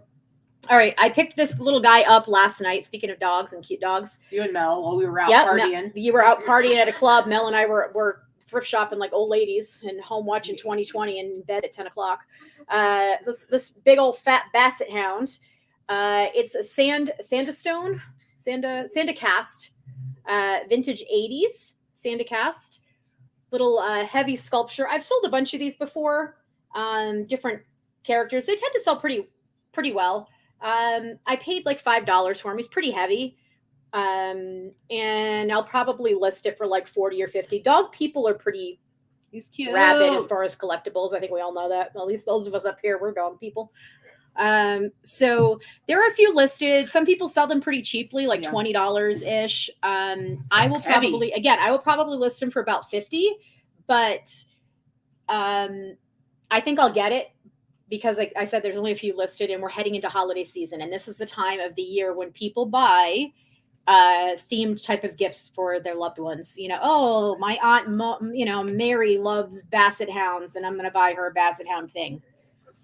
all right, I picked this little guy up last night. Speaking of dogs and cute dogs, you and Mel, while we were out partying. You were out partying at a club. Mel and I were thrift shopping like old ladies and home watching 2020 and in bed at 10 o'clock. This big old fat basset hound. It's a Sandacast, vintage 80s Sandacast, little heavy sculpture. I've sold a bunch of these before, different characters. They tend to sell pretty well. I paid like $5 for him. He's pretty heavy. And I'll probably list it for like 40 or 50. Dog people are pretty cute, rabid as far as collectibles. I think we all know that. At least those of us up here, we're dog people. So there are a few listed. Some people sell them pretty cheaply, like $20 ish. I will probably list them for about 50, but I think I'll get it because like I said, there's only a few listed and we're heading into holiday season. And this is the time of the year when people buy themed type of gifts for their loved ones. Oh, my aunt, Mary loves basset hounds, and I'm going to buy her a basset hound thing.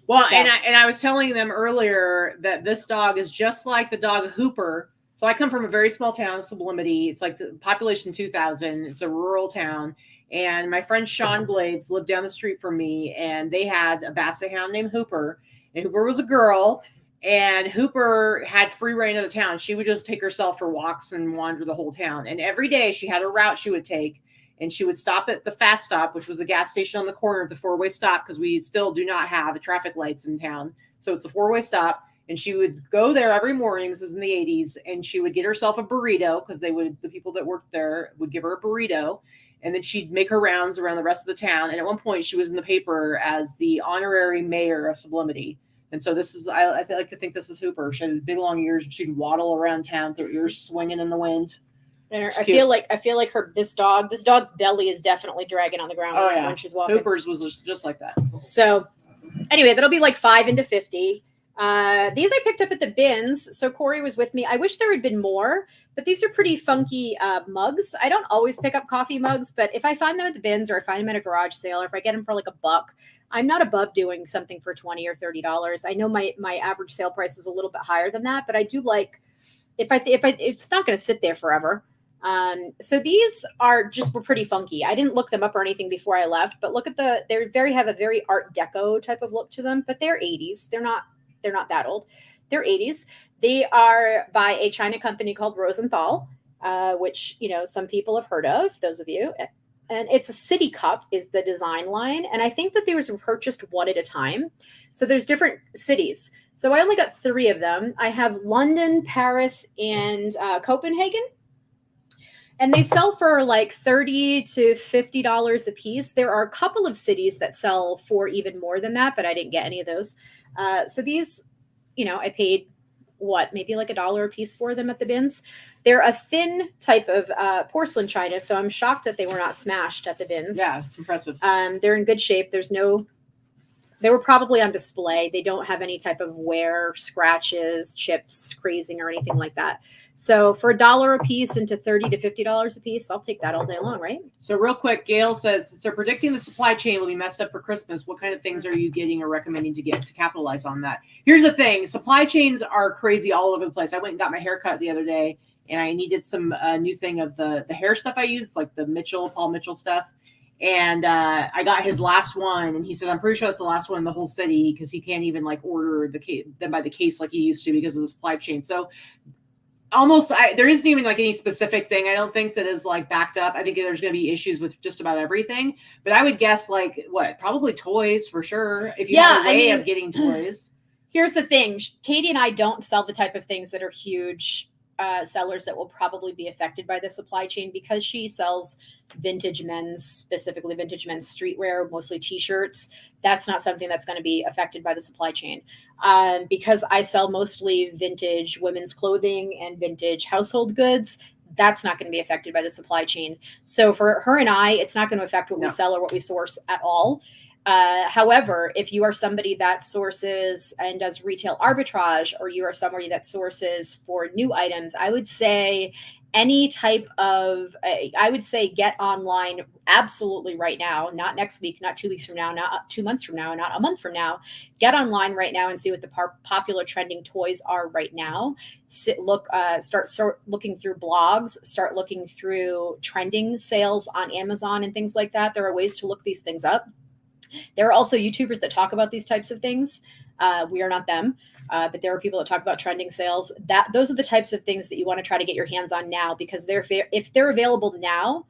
Well, so. and I was telling them earlier that this dog is just like the dog Hooper. So I come from a very small town, Sublimity. It's like the population 2,000. It's a rural town. And my friend Sean Blades lived down the street from me, and they had a basset hound named Hooper. And Hooper was a girl, and Hooper had free reign of the town. She would just take herself for walks and wander the whole town. And every day she had a route she would take, and she would stop at the Fast Stop, which was a gas station on the corner of the four-way stop, because we still do not have traffic lights in town. So it's a four-way stop. And she would go there every morning. This is in the 80s. And she would get herself a burrito, because the people that worked there would give her a burrito. And then she'd make her rounds around the rest of the town. And at one point she was in the paper as the honorary mayor of Sublimity. And so this is, I like to think this is Hooper. She had these big long ears, and she'd waddle around town with her ears swinging in the wind. And I feel like this dog's belly is definitely dragging on the ground when she's walking. Hooper's was just like that. So anyway, that'll be like 5 into 50. These I picked up at the bins. So Corey was with me. I wish there had been more, but these are pretty funky mugs. I don't always pick up coffee mugs, but if I find them at the bins, or I find them at a garage sale, or if I get them for like $1, I'm not above doing something for $20 or $30. I know my average sale price is a little bit higher than that, but I do like if it's not going to sit there forever. So these were pretty funky. I didn't look them up or anything before I left, but look at they have a very Art Deco type of look to them, but they're 80s. They're not that old. They're 80s. They are by a China company called Rosenthal, which, some people have heard of, those of you. And it's a city cup is the design line. And I think that they were purchased one at a time. So there's different cities. So I only got 3 of them. I have London, Paris, and Copenhagen. And they sell for like $30 to $50 a piece. There are a couple of cities that sell for even more than that, but I didn't get any of those. So these, I paid maybe like $1 a piece for them at the bins. They're a thin type of porcelain china, so I'm shocked that they were not smashed at the bins. Yeah, it's impressive. They're in good shape. They were probably on display. They don't have any type of wear, scratches, chips, crazing, or anything like that. So for $1 a piece into $30 to $50 a piece, I'll take that all day long, right? So real quick, Gail says, so predicting the supply chain will be messed up for Christmas. What kind of things are you getting or recommending to get to capitalize on that? Here's the thing. Supply chains are crazy all over the place. I went and got my hair cut the other day, and I needed some new thing of the hair stuff I use, like the Paul Mitchell stuff. And I got his last one, and he said, I'm pretty sure it's the last one in the whole city, because he can't even like order them by the case like he used to because of the supply chain. So there isn't even like any specific thing I don't think that is like backed up. I think there's going to be issues with just about everything, but I would guess like probably toys for sure. If you have a way of getting toys. Here's the thing. Katy and I don't sell the type of things that are huge sellers that will probably be affected by the supply chain, because she sells specifically vintage men's streetwear, mostly t-shirts. That's not something that's going to be affected by the supply chain. Because I sell mostly vintage women's clothing and vintage household goods, that's not going to be affected by the supply chain. So for her and I, it's not going to affect what we sell or what we source at all. However, if you are somebody that sources and does retail arbitrage, or you are somebody that sources for new items, I would say any type of, I would say get online absolutely right now, not next week, not 2 weeks from now, not 2 months from now, not a month from now. Get online right now and see what the popular trending toys are right now. Start looking through blogs, start looking through trending sales on Amazon and things like that. There are ways to look these things up. There are also YouTubers that talk about these types of things. We are not them. But there are people that talk about trending sales. Those are the types of things that you want to try to get your hands on now, because if they're available now,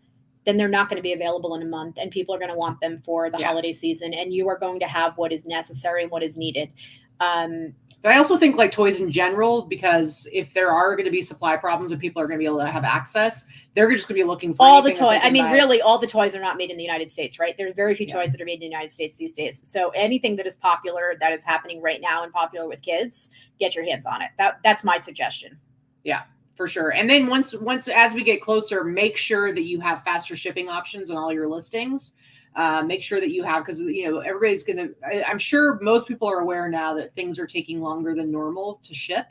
then they're not going to be available in a month, and people are going to want them for the holiday season, and you are going to have what is necessary and what is needed. But I also think like toys in general, because if there are going to be supply problems and people are going to be able to have access, they're just going to be looking for all the toys. I mean, really, all the toys are not made in the United States, right? There's very few toys that are made in the United States these days. So anything that is popular, that is happening right now and popular with kids, get your hands on it. That's my suggestion. Yeah, for sure. And then once as we get closer, make sure that you have faster shipping options on all your listings. Make sure that you have, because everybody's I'm sure most people are aware now that things are taking longer than normal to ship.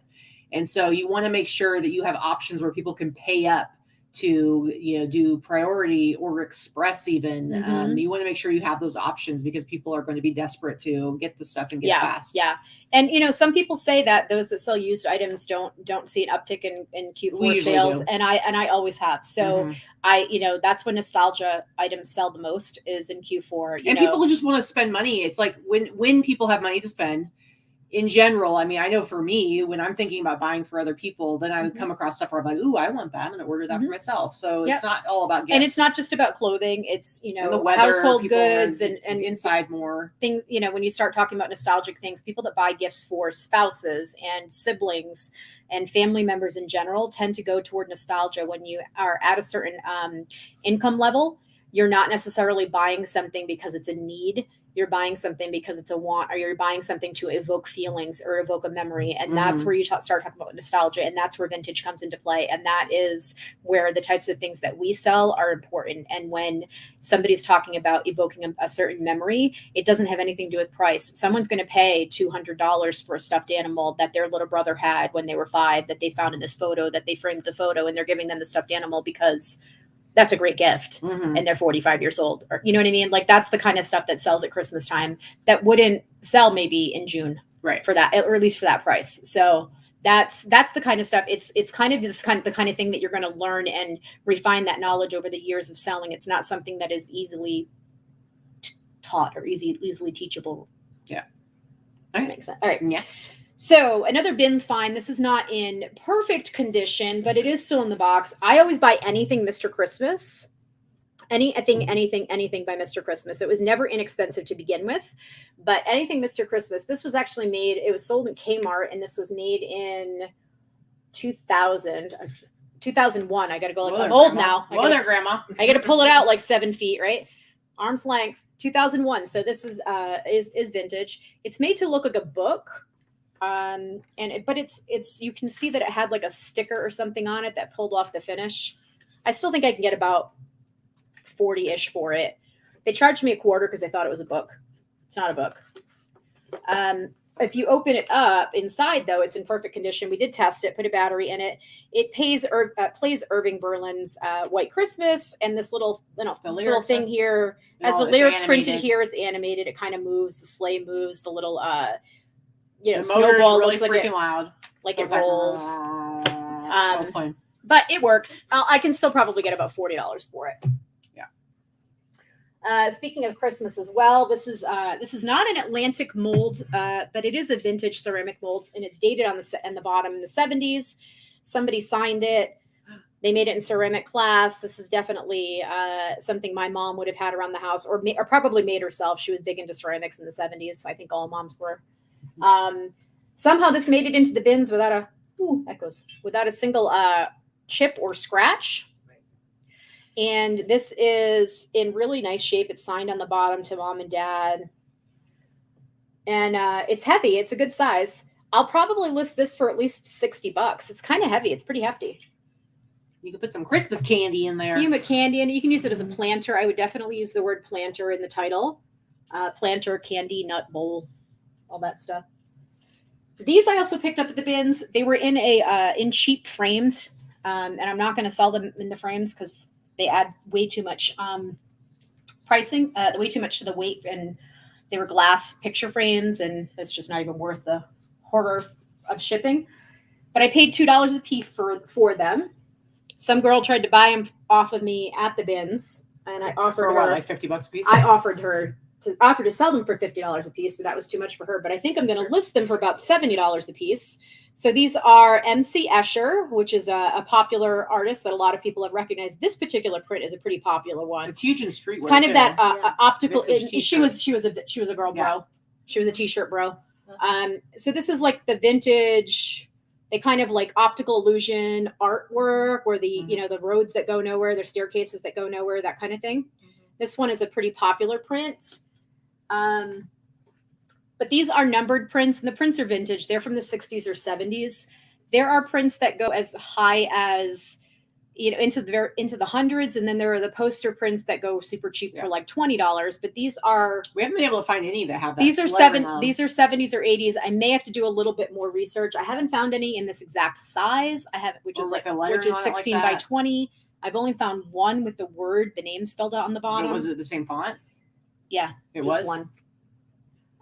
And so you want to make sure that you have options where people can pay up to, do priority or express even. You want to make sure you have those options because people are going to be desperate to get the stuff and get it fast. Yeah. And some people say that those that sell used items don't see an uptick in Q4 sales, and I always have. So that's when nostalgia items sell the most is in Q4. And people just want to spend money. It's like when people have money to spend. In general, I mean, I know for me, when I'm thinking about buying for other people, then I would come across stuff where I'm like, ooh, I want that. I'm going to order that for myself. So it's not all about gifts. And it's not just about clothing. It's, and the weather, household goods and inside more things. When you start talking about nostalgic things, people that buy gifts for spouses and siblings and family members in general tend to go toward nostalgia when you are at a certain income level. You're not necessarily buying something because it's a need. You're buying something because it's a want, or you're buying something to evoke feelings or evoke a memory. And that's where you start talking about nostalgia. And that's where vintage comes into play. And that is where the types of things that we sell are important. And when somebody's talking about evoking a certain memory, it doesn't have anything to do with price. Someone's going to pay $200 for a stuffed animal that their little brother had when they were 5, that they found in this photo, that they framed the photo, and they're giving them the stuffed animal because that's a great gift and they're 45 years old, or you know what I mean? Like that's the kind of stuff that sells at Christmas time that wouldn't sell maybe in June, right? For that, or at least for that price. So that's the kind of stuff. It's kind of the kind of thing that you're going to learn and refine that knowledge over the years of selling. It's not something that is easily taught or easily teachable. Yeah. That makes sense. All right. Next. So another bin's fine. This is not in perfect condition, but it is still in the box. I always buy anything Mr. Christmas. Anything by Mr. Christmas. It was never inexpensive to begin with, but anything Mr. Christmas. This was actually made, it was sold in Kmart, and this was made in 2001. I got to go, I'm old now. Grandma. I got to pull it out like 7 feet, right? Arm's length, 2001. So this is vintage. It's made to look like a book. But it's you can see that it had like a sticker or something on it that pulled off the finish. I still think I can get about 40-ish for it. They charged me $25 because they thought it was a book. It's not a book. If you open it up inside, though, it's in perfect condition. We did test it, put a battery in it. It plays Irving Berlin's White Christmas, and this little little thing here has the lyrics printed here. It's animated. It kind of moves. The sleigh moves. The little the snowball really looks like freaking loud, like so it rolls. Like, but it works. I can still probably get about $40 for it. Yeah. Speaking of Christmas as well, this is not an Atlantic mold, but it is a vintage ceramic mold, and it's dated on the bottom in the 70s. Somebody signed it. They made it in ceramic class. This is definitely something my mom would have had around the house, or probably made herself. She was big into ceramics in the 70s. I think all moms were. Somehow this made it into the bins without a single chip or scratch. And this is in really nice shape. It's signed on the bottom to mom and dad. And it's heavy. It's a good size. I'll probably list this for at least $60. It's kind of heavy. It's pretty hefty. You can put some Christmas candy in there. You can put candy in. You can use it as a planter. I would definitely use the word planter in the title. Planter, candy, nut, bowl, all that stuff. These I also picked up at the bins. They were in cheap frames, and I'm not going to sell them in the frames because they add way too much pricing, way too much to the weight, and they were glass picture frames, and it's just not even worth the horror of shipping. But I paid $2 a piece for them. Some girl tried to buy them off of me at the bins, and I offered for her like $50 a piece. I offered to sell them for $50 a piece, but that was too much for her. But I think I'm going to list them for about $70 a piece. So these are MC Escher, which is a popular artist that a lot of people have recognized. This particular print is a pretty popular one. It's huge in streetwear. It's kind of that optical. She was a girl bro. Yeah. She was a t-shirt bro. So this is like the vintage. They kind of like optical illusion artwork, where the the roads that go nowhere, the staircases that go nowhere, that kind of thing. This one is a pretty popular print. But these are numbered prints, and the prints are vintage. They're from the 60s or 70s. There are prints that go as high as, into the hundreds, and then there are the poster prints that go super cheap for like $20. But these are we haven't been able to find any that have that. These are 70s or 80s. I may have to do a little bit more research. I haven't found any in this exact size. I have which is 16 by 20. I've only found one with the name spelled out on the bottom. But was it the same font? Yeah, it was one.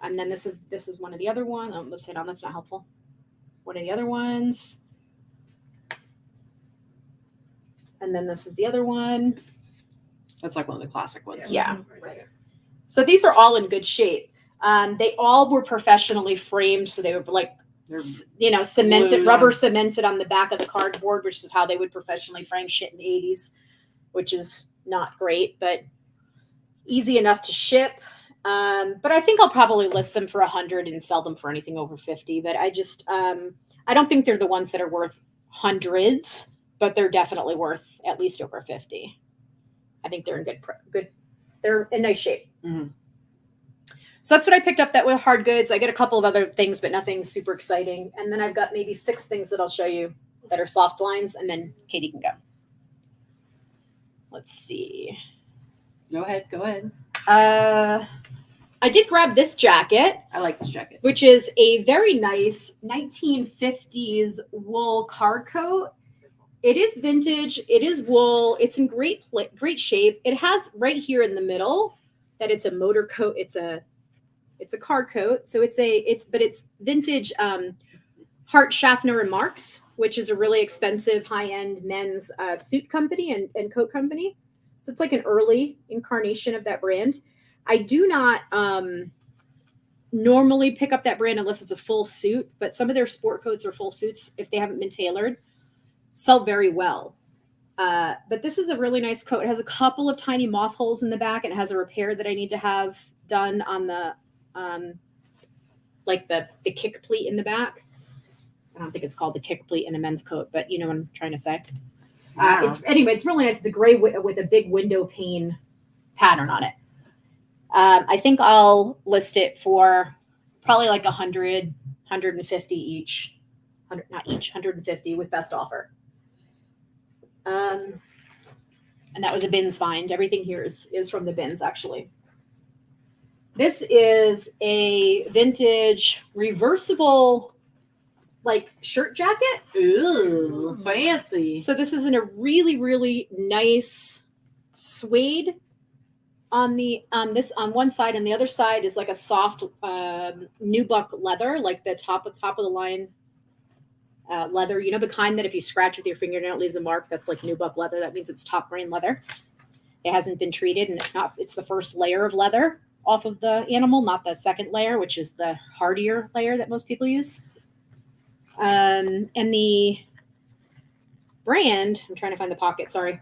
And then this is one of the other ones. Oh, let's say down. That's not helpful. One of the other ones. And then this is the other one. That's like one of the classic ones. Yeah. So these are all in good shape. They all were professionally framed. So they were like, cemented, rubber cemented on the back of the cardboard, which is how they would professionally frame shit in the 80s, which is not great, but easy enough to ship. But I think I'll probably list them for 100 and sell them for anything over 50. But I just, I don't think they're the ones that are worth hundreds, but they're definitely worth at least over 50. I think they're in good. They're in nice shape. Mm-hmm. So that's what I picked up that were hard goods. I get a couple of other things, but nothing super exciting. And then I've got maybe 6 things that I'll show you that are soft lines, and then Katie can go. Let's see. Go ahead. I did grab this jacket. I like this jacket. Which is a very nice 1950s wool card coat. It is vintage. It is wool. It's in great shape. It has right here in the middle that it's a motor coat. It's a card coat. So it's vintage Hart, Schaffner and Marks, which is a really expensive high-end men's suit company and coat company. So it's like an early incarnation of that brand. I do not normally pick up that brand unless it's a full suit, but some of their sport coats or full suits, if they haven't been tailored, sell very well. But this is a really nice coat. It has a couple of tiny moth holes in the back, and it has a repair that I need to have done on the the kick pleat in the back. I don't think it's called the kick pleat in a men's coat, but you know what I'm trying to say. It's really nice. It's a gray with a big window pane pattern on it. I think I'll list it for probably like 100, 150 each. 150 with best offer. And that was a bins find. Everything here is from the bins, actually. This is a vintage reversible shirt jacket. Ooh, fancy. So this is in a really, really nice suede on one side, and the other side is like a soft nubuck leather, like the top of the line leather. You know, the kind that if you scratch with your fingernail it leaves a mark. That's like nubuck leather. That means it's top grain leather. It hasn't been treated, and it's the first layer of leather off of the animal, not the second layer, which is the hardier layer that most people use. And the brand, I'm trying to find the pocket, sorry.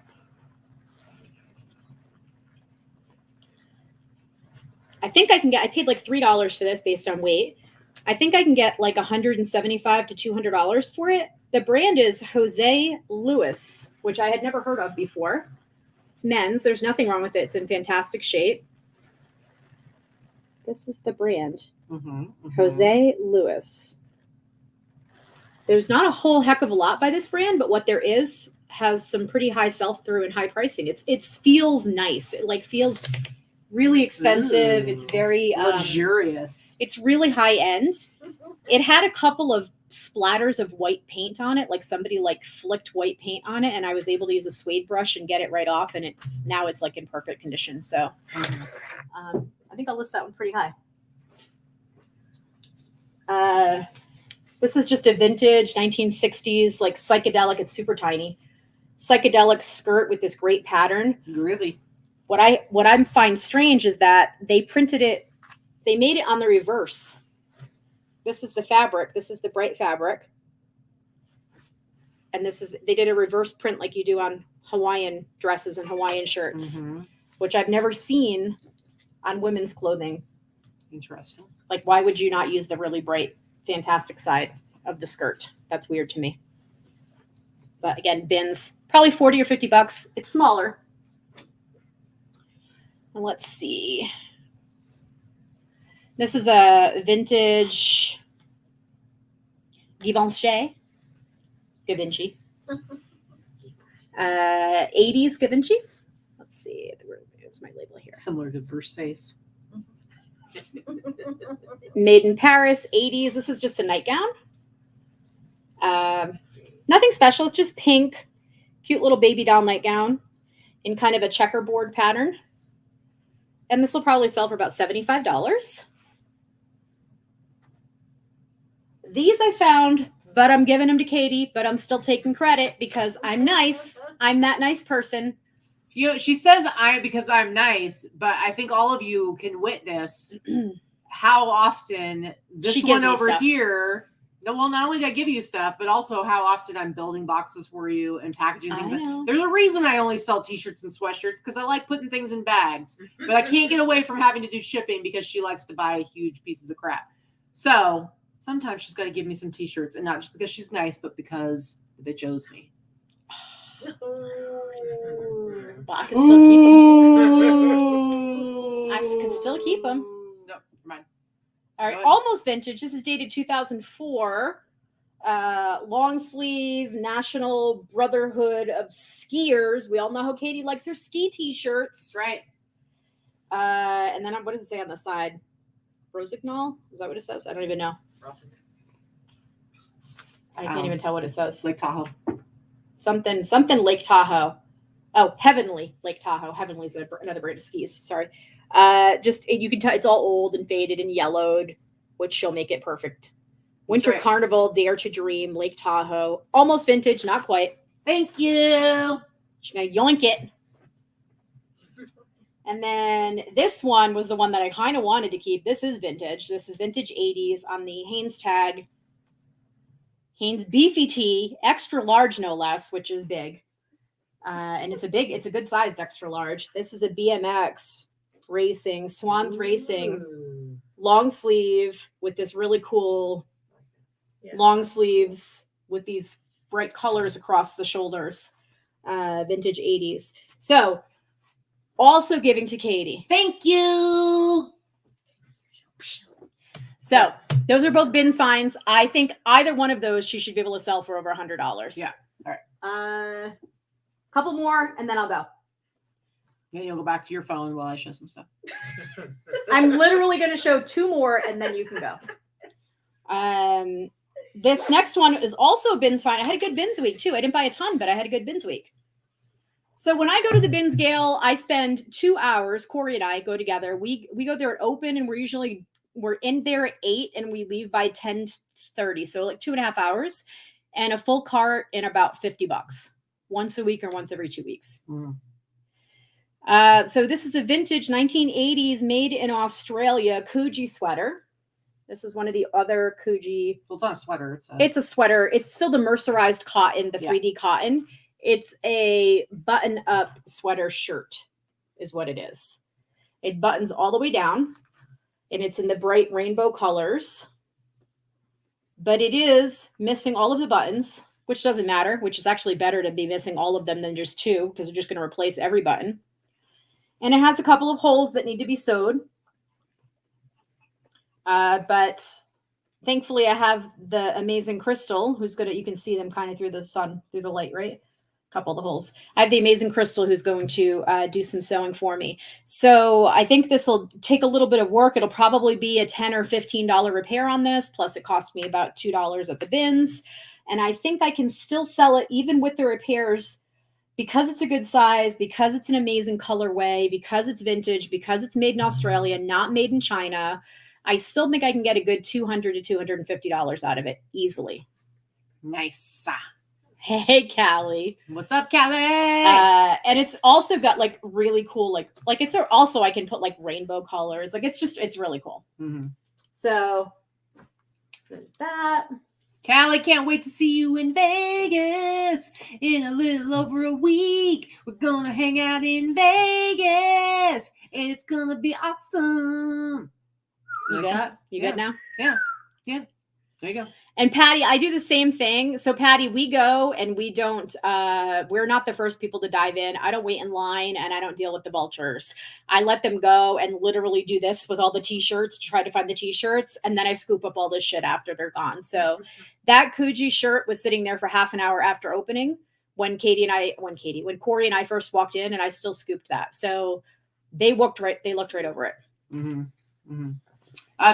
I think I paid like $3 for this based on weight. I think I can get like $175 to $200 for it. The brand is Jose Luis, which I had never heard of before. It's men's. There's nothing wrong with it. It's in fantastic shape. This is the brand. Jose Luis. There's not a whole heck of a lot by this brand, but what there is has some pretty high sell-through and high pricing. It feels nice. It feels really expensive. Ooh, it's very luxurious. It's really high end. It had a couple of splatters of white paint on it, like somebody flicked white paint on it, and I was able to use a suede brush and get it right off, and it's like in perfect condition. So I think I'll list that one pretty high. This is just a vintage 1960s psychedelic. It's super tiny psychedelic skirt with this great pattern. Really? What I find strange is that they made it on the reverse. This is the fabric. This is the bright fabric. And they did a reverse print like you do on Hawaiian dresses and Hawaiian shirts, which I've never seen on women's clothing. Interesting. Why would you not use the really bright, fantastic side of the skirt? That's weird to me. But again, bins, probably 40 or 50 bucks. It's smaller. Let's see. This is a vintage Givenchy. 80s Da Vinci. Let's see. Where's my label here? Similar to Versace. Made in Paris, 80s. This is just a nightgown. Nothing special. It's just pink, cute little baby doll nightgown in kind of a checkerboard pattern. And this will probably sell for about $75. These I found, but I'm giving them to Katy, but I'm still taking credit because I'm nice. I'm that nice person. You know, she says because I'm nice, but I think all of you can witness how often this She gives one me over stuff. here. No, well, not only do I give you stuff, but also how often I'm building boxes for you and packaging things. I know. There's a reason I only sell t-shirts and sweatshirts because I like putting things in bags, but I can't get away from having to do shipping because she likes to buy huge pieces of crap. So sometimes she's got to give me some t-shirts, and not just because she's nice, but because the bitch owes me. But I can still keep them. I can still keep them. No, never mind. All right, almost vintage. This is dated 2004. Long sleeve National Brotherhood of Skiers. We all know how Katy likes her ski t-shirts. Right. And then what does it say on the side? Rosignol? Is that what it says? I don't even know. I can't even tell what it says. Lake Tahoe. Something Lake Tahoe. Oh, Heavenly Lake Tahoe. Heavenly is another brand of skis. Sorry. You can tell it's all old and faded and yellowed, which she'll make it perfect. Winter right. Carnival, Dare to Dream, Lake Tahoe. Almost vintage, not quite. Thank you. She's gonna yoink it. And then this one was the one that I kind of wanted to keep. This is vintage. This is vintage 80s on the Hanes tag. Hanes Beefy Tee, extra large no less, which is big. And it's a good sized extra large. This is a BMX racing, Swans Racing, long sleeve with this really cool long sleeves with these bright colors across the shoulders. Vintage 80s. So also giving to Katy. Thank you. So those are both bins finds. I think either one of those she should be able to sell for over $100. Yeah. All right. Couple more and then I'll go. Then you'll go back to your phone while I show some stuff. I'm literally going to show two more and then you can go. This next one is also bins find. I had a good bins week too. I didn't buy a ton, but I had a good bins week. So when I go to the bins gale, I spend 2 hours. Corey and I go together. We go there at open and we're in there at 8 and we leave by 10:30. So like 2.5 hours and a full cart in about $50 once a week or once every 2 weeks. So this is a vintage 1980s made in Australia Coogee sweater. This is one of the other Coogee. Well, it's not a sweater. It's a sweater. It's still the mercerized cotton, the 3D cotton. It's a button-up sweater shirt is what it is. It buttons all the way down, and it's in the bright rainbow colors. But it is missing all of the buttons, which doesn't matter, which is actually better to be missing all of them than just 2, because they're just going to replace every button. And it has a couple of holes that need to be sewed. But thankfully, I have the amazing Crystal, who's going to, you can see them kind of through the sun, through the light, right? Couple of the holes. I have the amazing Crystal who's going to do some sewing for me. So I think this will take a little bit of work. It'll probably be a $10 or $15 repair on this. Plus it cost me about $2 at the bins. And I think I can still sell it even with the repairs because it's a good size, because it's an amazing colorway, because it's vintage, because it's made in Australia, not made in China. I still think I can get a good $200 to $250 out of it easily. Nice. Hey, Callie. What's up, Callie? And it's also got like really cool, like it's also, I can put like rainbow colors. Like it's really cool. Mm-hmm. So there's that. Callie, can't wait to see you in Vegas in a little over a week. We're going to hang out in Vegas and it's going to be awesome. You good? You good now? Yeah. Yeah. There you go. And Patty, I do the same thing. So Patty, we go and we don't, we're not the first people to dive in. I don't wait in line and I don't deal with the vultures. I let them go and literally do this with all the t-shirts, try to find the t-shirts. And then I scoop up all this shit after they're gone. So that Coogee shirt was sitting there for half an hour after opening when Corey and I first walked in, and I still scooped that. So they looked right over it. Mm-hmm. Mm-hmm.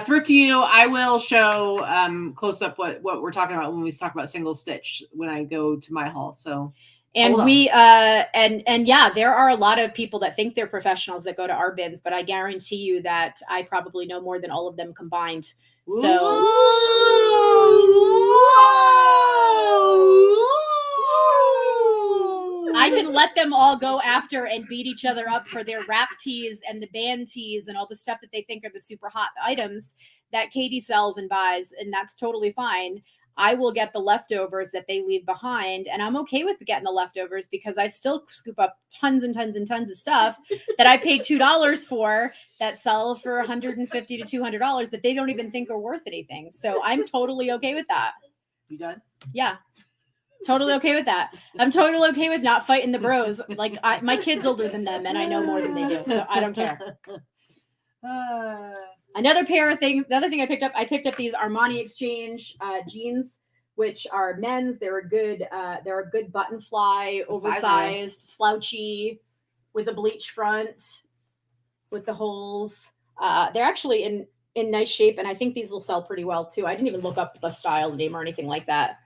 Thrift to you, I will show close up what we're talking about when we talk about single stitch when I go to my haul. So and yeah, there are a lot of people that think they're professionals that go to our bins, but I guarantee you that I probably know more than all of them combined. So I can let them all go after and beat each other up for their wrap tees and the band tees and all the stuff that they think are the super hot items that Katy sells and buys, and that's totally fine. I will get the leftovers that they leave behind, and I'm okay with getting the leftovers because I still scoop up tons and tons and tons of stuff that I paid $2 for that sell for $150 to $200 that they don't even think are worth anything. So I'm totally okay with that. You done? Yeah. Totally okay with that. I'm totally okay with not fighting the bros. Like my kid's older than them, and I know more than they do, so I don't care. Another thing I picked up these Armani Exchange jeans, which are men's. They're a good button fly, oversized, slouchy, with a bleach front, with the holes. They're actually in nice shape, and I think these will sell pretty well too. I didn't even look up the style name or anything like that.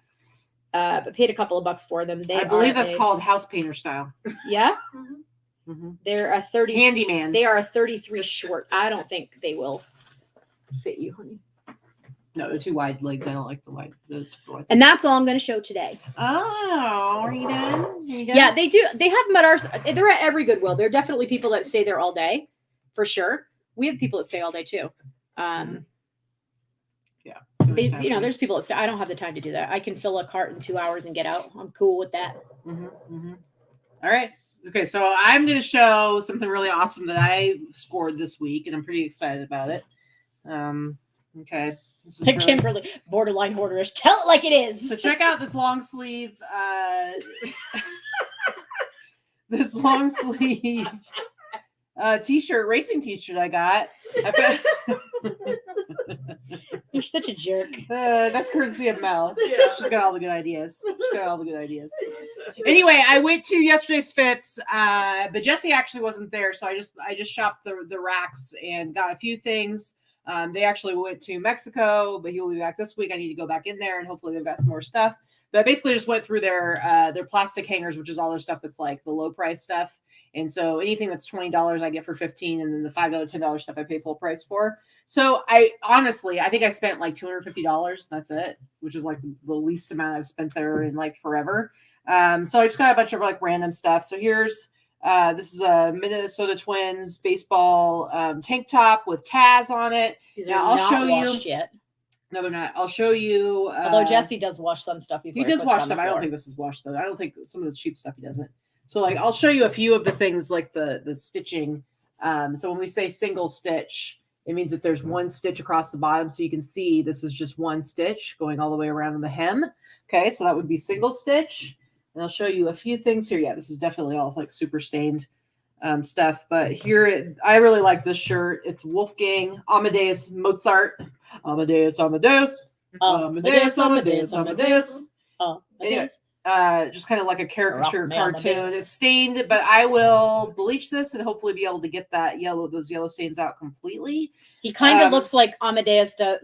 But paid a couple of bucks for them. I believe that's called house painter style. Yeah. Mm-hmm. They're a 30 handyman. They are a 33 short. I don't think they will fit you, honey. No, they're too wide legs. I don't like the wide. And that's all I'm going to show today. Oh, are you done? Yeah, they do. They have them at ours. They're at every Goodwill. There are definitely people that stay there all day, for sure. We have people that stay all day too. Yeah. There's people that stay. I don't have the time to do that. I can fill a cart in 2 hours and get out. I'm cool with that. Mm-hmm, mm-hmm. All right. Okay, so I'm going to show something really awesome that I scored this week, and I'm pretty excited about it. Okay. Kimberly, borderline hoarderish. Tell it like it is. So check out this long sleeve. This long sleeve t-shirt, racing t-shirt I got. You're such a jerk. That's courtesy of Mel. Yeah. She's got all the good ideas. Anyway, I went to yesterday's fits, but Jesse actually wasn't there, so I just shopped the racks and got a few things. They actually went to Mexico, but he'll be back this week. I need to go back in there, and hopefully they've got some more stuff. But I basically just went through their plastic hangers, which is all their stuff that's like the low price stuff. And so anything that's $20 I get for $15, and then the $5, $10 stuff I pay full price for. So I think I spent like $250. That's it, which is like the least amount I've spent there in like forever. So I just got a bunch of like random stuff. So here's this is a Minnesota Twins baseball tank top with Taz on it. These are I'll show you yet. No, they're not. I'll show you. Although Jesse does wash some stuff before he does wash stuff. I don't think this is washed though. I don't think some of the cheap stuff he doesn't. So like I'll show you a few of the things like the stitching. So when we say single stitch, it means that there's one stitch across the bottom. So you can see this is just one stitch going all the way around in the hem. Okay, so that would be single stitch. And I'll show you a few things here. Yeah, this is definitely all like super stained stuff. But here, I really like this shirt. It's Wolfgang Amadeus Mozart. Amadeus. Anyways, just kind of like a caricature cartoon. It's stained, but I will bleach this and hopefully be able to get those yellow stains out completely. He kind of looks like Amadeus does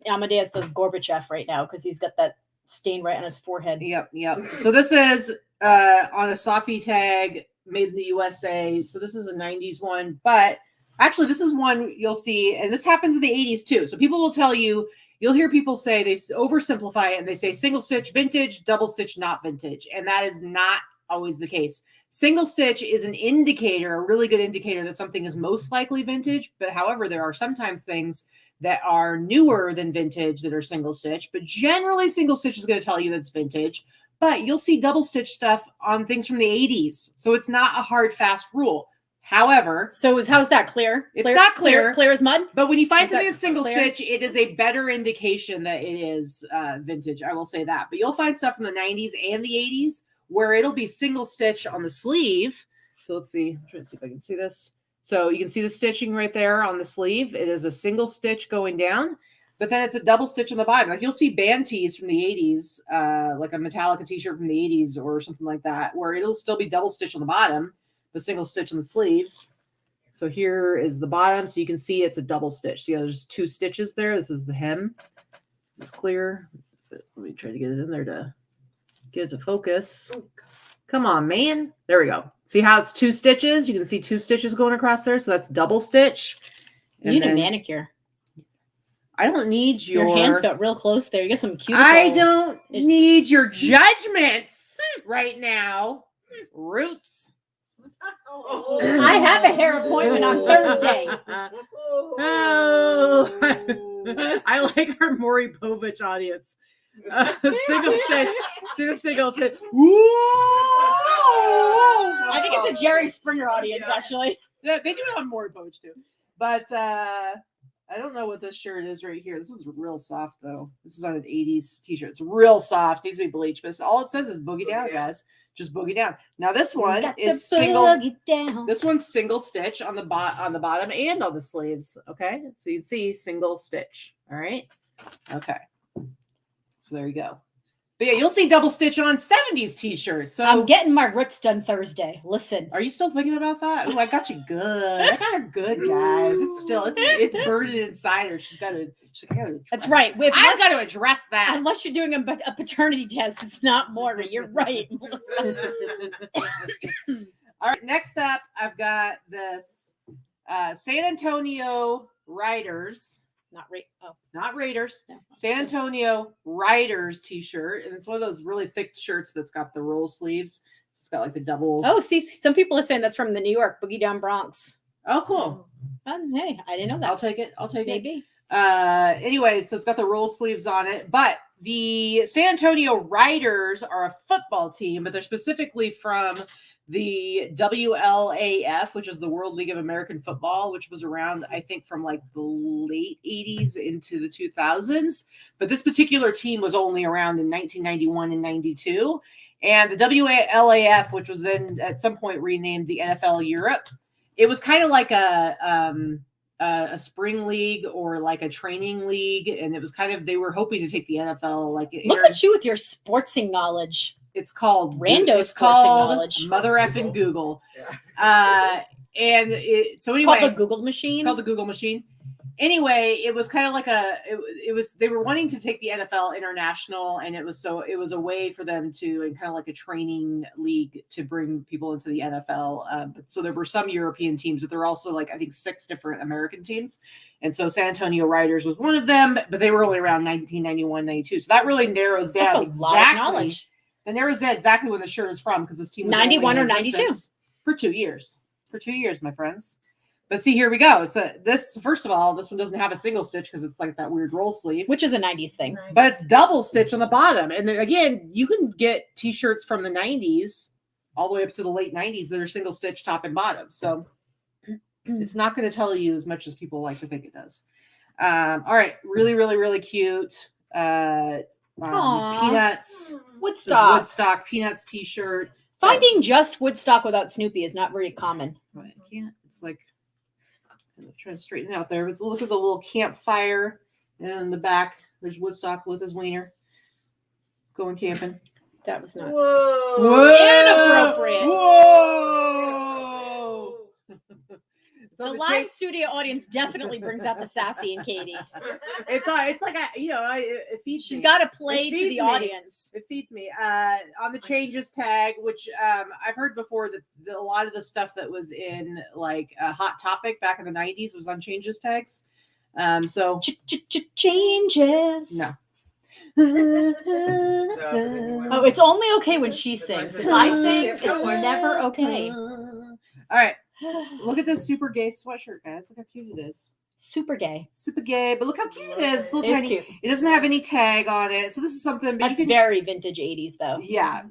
Gorbachev right now because he's got that stain right on his forehead. Yep. So this is on a Safi tag, made in the USA. So this is a 90s one, but actually this is one you'll see, and this happens in the 80s too. So people will tell you, you'll hear people say, they oversimplify it and they say single stitch vintage, double stitch not vintage. And that is not always the case. Single stitch is an indicator, a really good indicator that something is most likely vintage. But however, there are sometimes things that are newer than vintage that are single stitch. But generally single stitch is going to tell you that's vintage. But you'll see double stitch stuff on things from the 80s. So it's not a hard, fast rule. However, how's that clear? It's not clear. Clear as mud. But when you find something that's single stitch, it is a better indication that it is vintage. I will say that. But you'll find stuff from the 90s and the 80s where it'll be single stitch on the sleeve. So let's see. I'm trying to see if I can see this. So you can see the stitching right there on the sleeve. It is a single stitch going down. but then it's a double stitch on the bottom. Like you'll see band tees from the 80s, like a Metallica t-shirt from the 80s or something like that, where it'll still be double stitch on the bottom, but single stitch on the sleeves. So here is the bottom. So you can see it's a double stitch. See, there's 2 stitches there. This is the hem. This is clear. So let me try to get it in there to get it to focus. Come on, man. There we go. See how it's 2 stitches? You can see 2 stitches going across there. So that's double stitch. You need a manicure. I don't need your hands got real close there. You got some cuticle. I don't need your judgments right now. Roots. I have a hair appointment on Thursday. Oh. I like our Maury Povich audience. Single stitch. See the single stitch. I think it's a Jerry Springer audience, actually. Yeah, they do have Maury Povich too. But I don't know what this shirt is right here. This one's real soft, though. This is on an 80s t-shirt. It's real soft. Needs to be bleached, but all it says is boogie down, guys. Just boogie down. Now this one is single. This one's single stitch on the bottom and on the sleeves. Okay, so you can see single stitch. All right. Okay. So there you go. But yeah, you'll see double stitch on 70s t-shirts. So I'm getting my roots done Thursday. Listen. Are you still thinking about that? Oh, I got you good. I got her good, guys. It's burning inside her. She's got to. That's right. I've got to address that. Unless you're doing a paternity test, it's not Maury. You're right, Melissa. All right. Next up, I've got this San Antonio Riders. Not Raiders. No. San Antonio Riders t-shirt, and it's one of those really thick shirts that's got the roll sleeves. So it's got like the double. Oh, see, some people are saying that's from the New York Boogie Down Bronx. Oh, cool. Hey, I didn't know that. I'll take it. Maybe. Anyway, so it's got the roll sleeves on it, but the San Antonio Riders are a football team, but they're specifically from the WLAF, which is the World League of American Football, which was around, I think, from like the late 80s into the 2000s. But this particular team was only around in 1991 and 92. And the WLAF, which was then at some point renamed the NFL Europe, it was kind of like a spring league or like a training league. And it was kind of, they were hoping to take the NFL. Like, look at you with your sportsing knowledge. It's called Rando. It's called knowledge. Mother effing Google. And so anyway, it's called the Google machine. It's called the Google machine. Anyway, it was kind of like it was they were wanting to take the NFL international, and it was a way for them to, and kind of like a training league to bring people into the NFL. So there were some European teams, but there were also like I think 6 different American teams. And so San Antonio Riders was one of them, but they were only around 1991, 92. So that really narrows down exactly. That narrows down exactly when the shirt is from, because this team was 91 or 92 for 2 years. For 2 years, my friends. But see, here we go. First of all, this one doesn't have a single stitch because it's like that weird roll sleeve, which is a 90s thing. But it's double stitch on the bottom. And then again, you can get t-shirts from the 90s all the way up to the late 90s that are single stitch top and bottom. So it's not going to tell you as much as people like to think it does. All right, really, really, really cute. Peanuts. Woodstock Peanuts t-shirt. Finding just Woodstock without Snoopy is not very common. I can't. It's like I'm trying to straighten it out there. But look at the little campfire, and in the back there's Woodstock with his wiener going camping. That was not. Whoa! Inappropriate. Whoa! The live studio audience definitely brings out the sassy in Katy. It's like it feeds. She's got to play to the audience. It feeds me. On the changes tag, which I've heard before that a lot of the stuff that was in like Hot Topic back in the 90s was on changes tags. So changes. No. Oh, it's only okay when she sings. If I sing, it's never okay. All right. Look at this super gay sweatshirt, guys. Look how cute it is. Super gay. Super gay. But look how cute it is. It's a little tiny. Cute. It doesn't have any tag on it. So this is something. That's very vintage 80s, though. Yeah.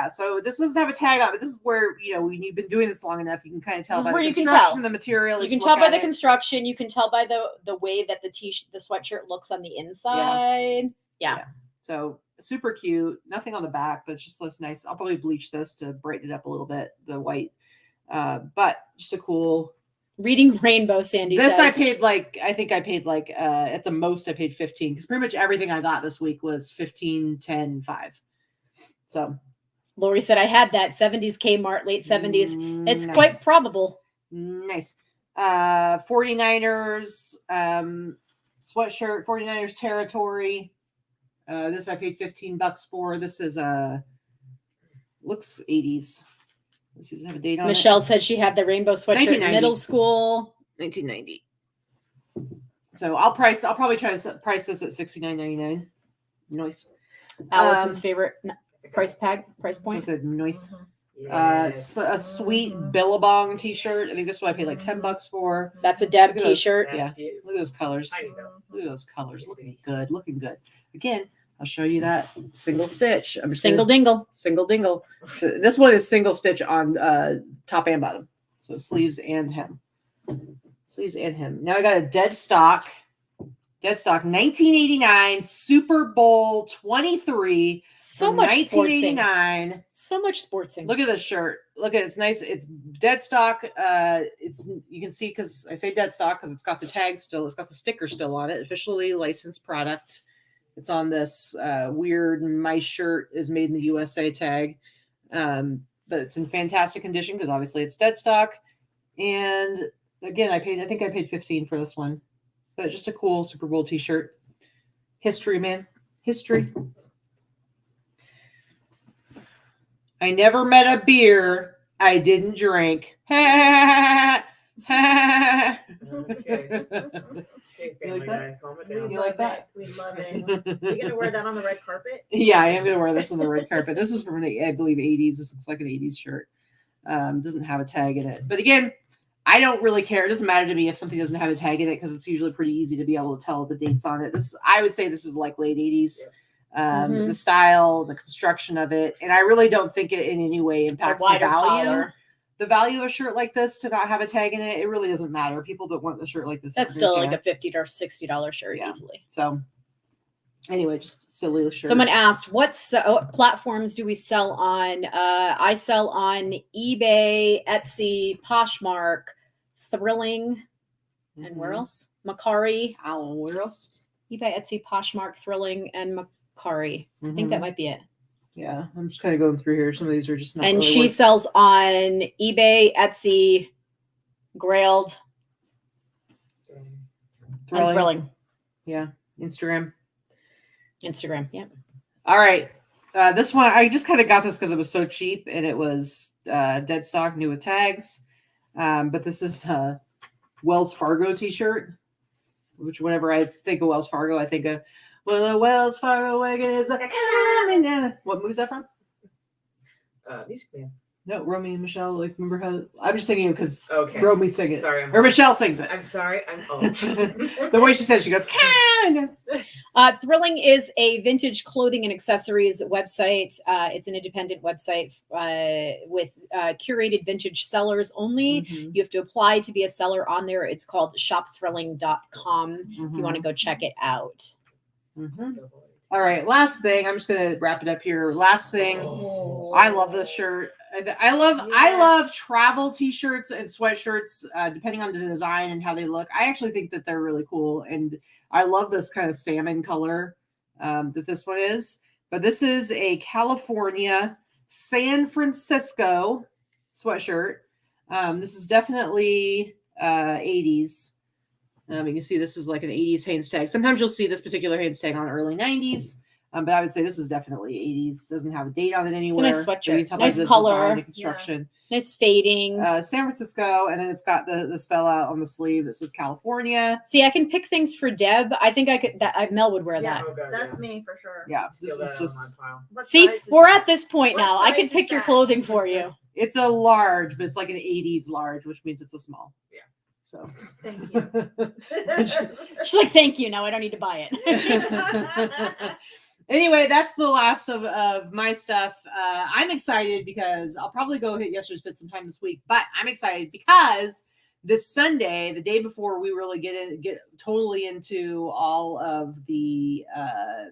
So this doesn't have a tag on it. But this is where, when you've been doing this long enough, you can kind of tell by the construction of the material. You can tell by the construction. You can tell by the way that the sweatshirt looks on the inside. Yeah. So super cute. Nothing on the back, but it just looks nice. I'll probably bleach this to brighten it up a little bit, the white. But just a cool Reading Rainbow, Sandy This says. I paid I think I paid at the most I paid 15 because pretty much everything I got this week was 15, 10, 5. So Lori said I had that 70s Kmart, late 70s. It's nice. quite probable. Nice. 49ers sweatshirt, 49ers territory. This I paid $15 for. This is looks 80s. This does have a date on Michelle it. said she had the rainbow sweatshirt in middle school. 1990. So I'll probably try to price this at $69.99. Nice. Allison's favorite price point. I said nice. Yes. A sweet Billabong t-shirt. I think this one I paid like $10 for. That's a Deb Look at those. t-shirt. Yeah. Cute. Look at those colors. I know. Look at those colors. Looking good. Looking good. Again, I'll show you that single stitch. Single dingle. Single dingle. So this one is single stitch on top and bottom. So sleeves and hem. Sleeves and hem. Now I got a dead stock 1989 Super Bowl 23. So much 1989. So much sportsing. Look at this shirt. Look at it. It's nice. It's dead stock. You can see because I say dead stock because it's got the tag still. It's got the sticker still on it. Officially licensed product. It's on this weird "My shirt is made in the USA" tag, but it's in fantastic condition because obviously it's dead stock. And again, I think I paid 15 for this one, but just a cool Super Bowl t-shirt. History, man, history. I never met a beer I didn't drink. Okay. Okay, You like Family that? Guy, calm it We down. You like that? We love it. You're gonna wear that on the red carpet? Yeah, I am going to wear this on the red carpet. This is from the, I believe, 80s. This looks like an 80s shirt. Doesn't have a tag in it. But again, I don't really care. It doesn't matter to me if something doesn't have a tag in it because it's usually pretty easy to be able to tell the dates on it. I would say this is like late 80s. The style, the construction of it. And I really don't think it in any way impacts the value. Collar. The value of a shirt like this to not have a tag in it, it really doesn't matter. People that want a shirt like this, That's still like a $50 or $60 shirt Yeah. easily. So anyway, just silly shirt. Someone asked, what platforms do we sell on? I sell on eBay, Etsy, Poshmark, Thrilling, and where else? Macari. Where else? eBay, Etsy, Poshmark, Thrilling, and Macari. I think that might be it. Yeah, I'm just kind of going through here. Some of these are just not. And really she worth- sells on eBay, Etsy, Grailed, and Thrilling. Yeah, Instagram. Yeah. All right, this one I just kind of got this because it was so cheap and it was dead stock, new with tags. But this is a Wells Fargo T-shirt, which whenever I think of Wells Fargo, I think of the Wells Fargo wagon is coming down. What movie is that from? Music Man. No, Romy and Michelle. Like, remember how? I'm just thinking because Okay. Romy sing it, Sorry, or Michelle sings it. I'm sorry. I'm old. The way she says, she goes, "Kind." Thrilling is a vintage clothing and accessories website. It's an independent website with curated vintage sellers only. Mhm. You have to apply to be a seller on there. It's called shopthrilling.com if you Mhm. want to go check it out. Mhm. All right, last thing. I'm just gonna wrap it up here. Last thing. I love this shirt. I love travel t-shirts and sweatshirts, depending on the design and how they look. I actually think that they're really cool, and I love this kind of salmon color that this one is. But this is a California, San Francisco sweatshirt. This is definitely 80s. You can see this is like an 80s Hanes tag. Sometimes you'll see this particular Hanes tag on early 90s. But I would say this is definitely 80s. Doesn't have a date on it anywhere. It's a nice sweatshirt. You can tell by Nice the color. design and construction. Nice fading. San Francisco, and then it's got the spell out on the sleeve that says California. See, I can pick things for Deb. I think I could. Mel would wear Yeah. that. That's me for sure. Yeah, Steal this is that just. on my pile. What See, size is we're that? at this point What now. I can size pick is your that? clothing for you. It's a large, but it's like an 80s large, which means it's a small. Yeah. So. Thank you. She's like, thank you. No, I don't need to buy it. Anyway, that's the last of my stuff. I'm excited because I'll probably go hit Yesterday's Fit sometime this week, but I'm excited because this Sunday, the day before we really get totally into all of the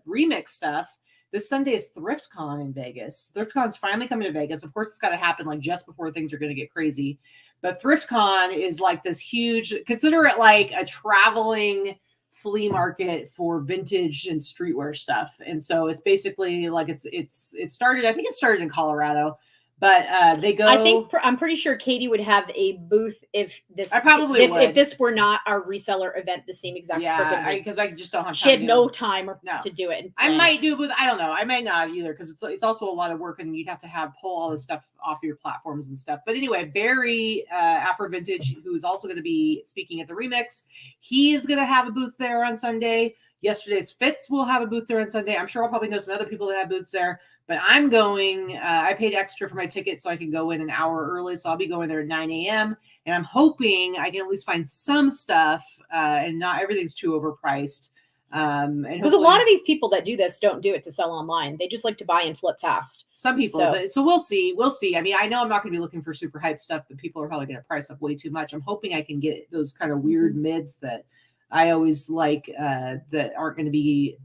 remix stuff, This Sunday is ThriftCon in Vegas. ThriftCon's finally coming to Vegas. Of course, it's got to happen like just before things are going to get crazy. But ThriftCon is like this huge, consider it like a traveling flea market for vintage and streetwear stuff. And so it's basically like it started, I think it started in Colorado, but they go. I'm pretty sure Katy would have a booth if this. I probably would. If this were not our reseller event, the same exact. Yeah, because I just don't have time. She had no time to do it. I might do, but I don't know. I may not either because it's also a lot of work, and you'd have to pull all this stuff off your platforms and stuff. But anyway, Barry Afro Vintage, who is also going to be speaking at the Remix, he is going to have a booth there on Sunday. Yesterday's Fitz will have a booth there on Sunday. I'm sure I'll probably know some other people that have booths there. But I'm going, I paid extra for my ticket so I can go in an hour early. So I'll be going there at 9 a.m. And I'm hoping I can at least find some stuff and not everything's too overpriced. Because a lot of these people that do this don't do it to sell online. They just like to buy and flip fast. Some people, so we'll see. We'll see. I mean, I know I'm not going to be looking for super hype stuff, but people are probably going to price up way too much. I'm hoping I can get those kind of weird mids that I always like that aren't going to be...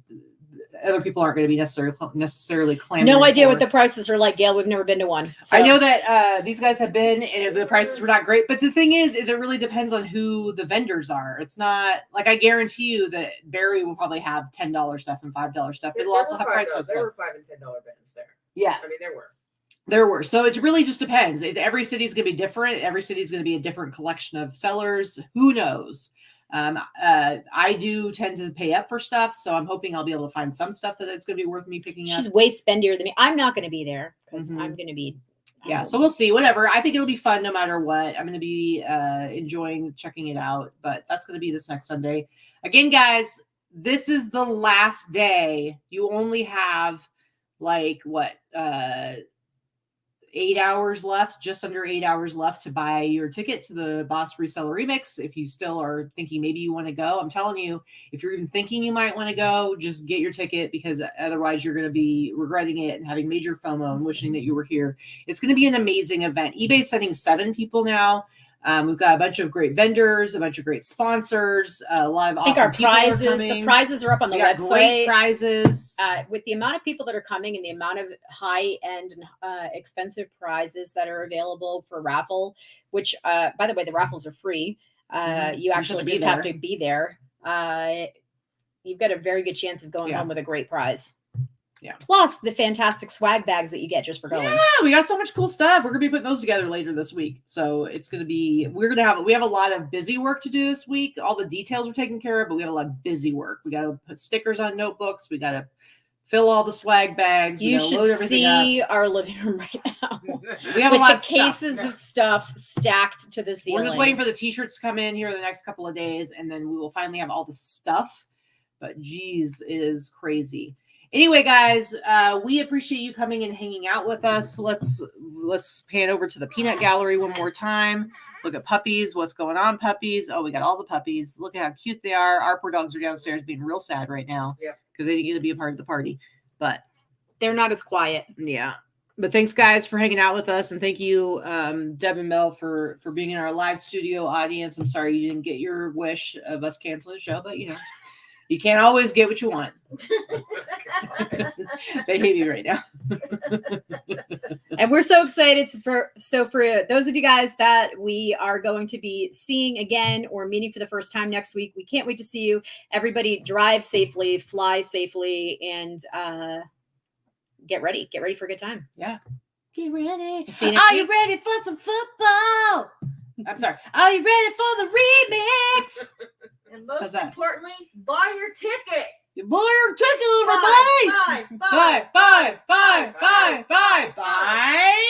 Other people aren't going to be necessarily clamoring. No idea what the prices are like, Gail. We've never been to one. So. I know that these guys have been, and the prices were not great. But the thing is it really depends on who the vendors are. It's not like I guarantee you that Barry will probably have $10 stuff and $5 stuff. It'll also have price stuff. There were $5 and $10 bins there. Yeah, I mean there were. So it really just depends. Every city's going to be different. Every city's going to be a different collection of sellers. Who knows? I do tend to pay up for stuff, so I'm hoping I'll be able to find some stuff that it's going to be worth me picking up. She's way spendier than me. I'm not going to be there because I'm going to be. Yeah, so we'll see. Whatever. I think it'll be fun no matter what. I'm going to be enjoying checking it out, but that's going to be this next Sunday. Again, guys, this is the last day. You only have like 8 hours left, just under 8 hours left to buy your ticket to the Boss Reseller Remix. If you still are thinking maybe you want to go, I'm telling you, if you're even thinking you might want to go, just get your ticket because otherwise you're going to be regretting it and having major FOMO and wishing that you were here. It's going to be an amazing event. eBay's sending 7 people now. We've got a bunch of great vendors, a bunch of great sponsors, a lot of awesome people. I think our prizes, the prizes are up on the website. Great prizes. With the amount of people that are coming and the amount of high-end expensive prizes that are available for raffle, which, by the way, the raffles are free. You actually just have to be there. You've got a very good chance of going home with a great prize. Yeah. Plus the fantastic swag bags that you get just for going. Yeah, we got so much cool stuff. We're gonna be putting those together later this week. So it's gonna be we have a lot of busy work to do this week. All the details are taken care of, but we have a lot of busy work. We gotta put stickers on notebooks. We gotta fill all the swag bags. You should see our living room right now. We have a lot of cases of stuff stacked to the ceiling. We're just waiting for the t-shirts to come in here in the next couple of days, and then we will finally have all the stuff. But geez, it is crazy. Anyway, guys, we appreciate you coming and hanging out with us. Let's pan over to the peanut gallery one more time. Look at puppies. What's going on, puppies? Oh, we got all the puppies. Look at how cute they are. Our poor dogs are downstairs being real sad right now because they didn't get to be a part of the party. But they're not as quiet. Yeah. But thanks, guys, for hanging out with us. And thank you, Deb and Mel, for being in our live studio audience. I'm sorry you didn't get your wish of us canceling the show, but, you can't always get what you want. They hate me right now. And we're so excited for those of you guys that we are going to be seeing again or meeting for the first time next week. We can't wait to see you. Everybody drive safely, fly safely, and get ready. Get ready for a good time. Yeah. Get ready. Are you ready for some football? I'm sorry. Are you ready for the remix? And most importantly, buy your ticket. You buy your ticket, everybody. Bye. Bye. Bye. Bye. Bye. Bye. Bye. Bye.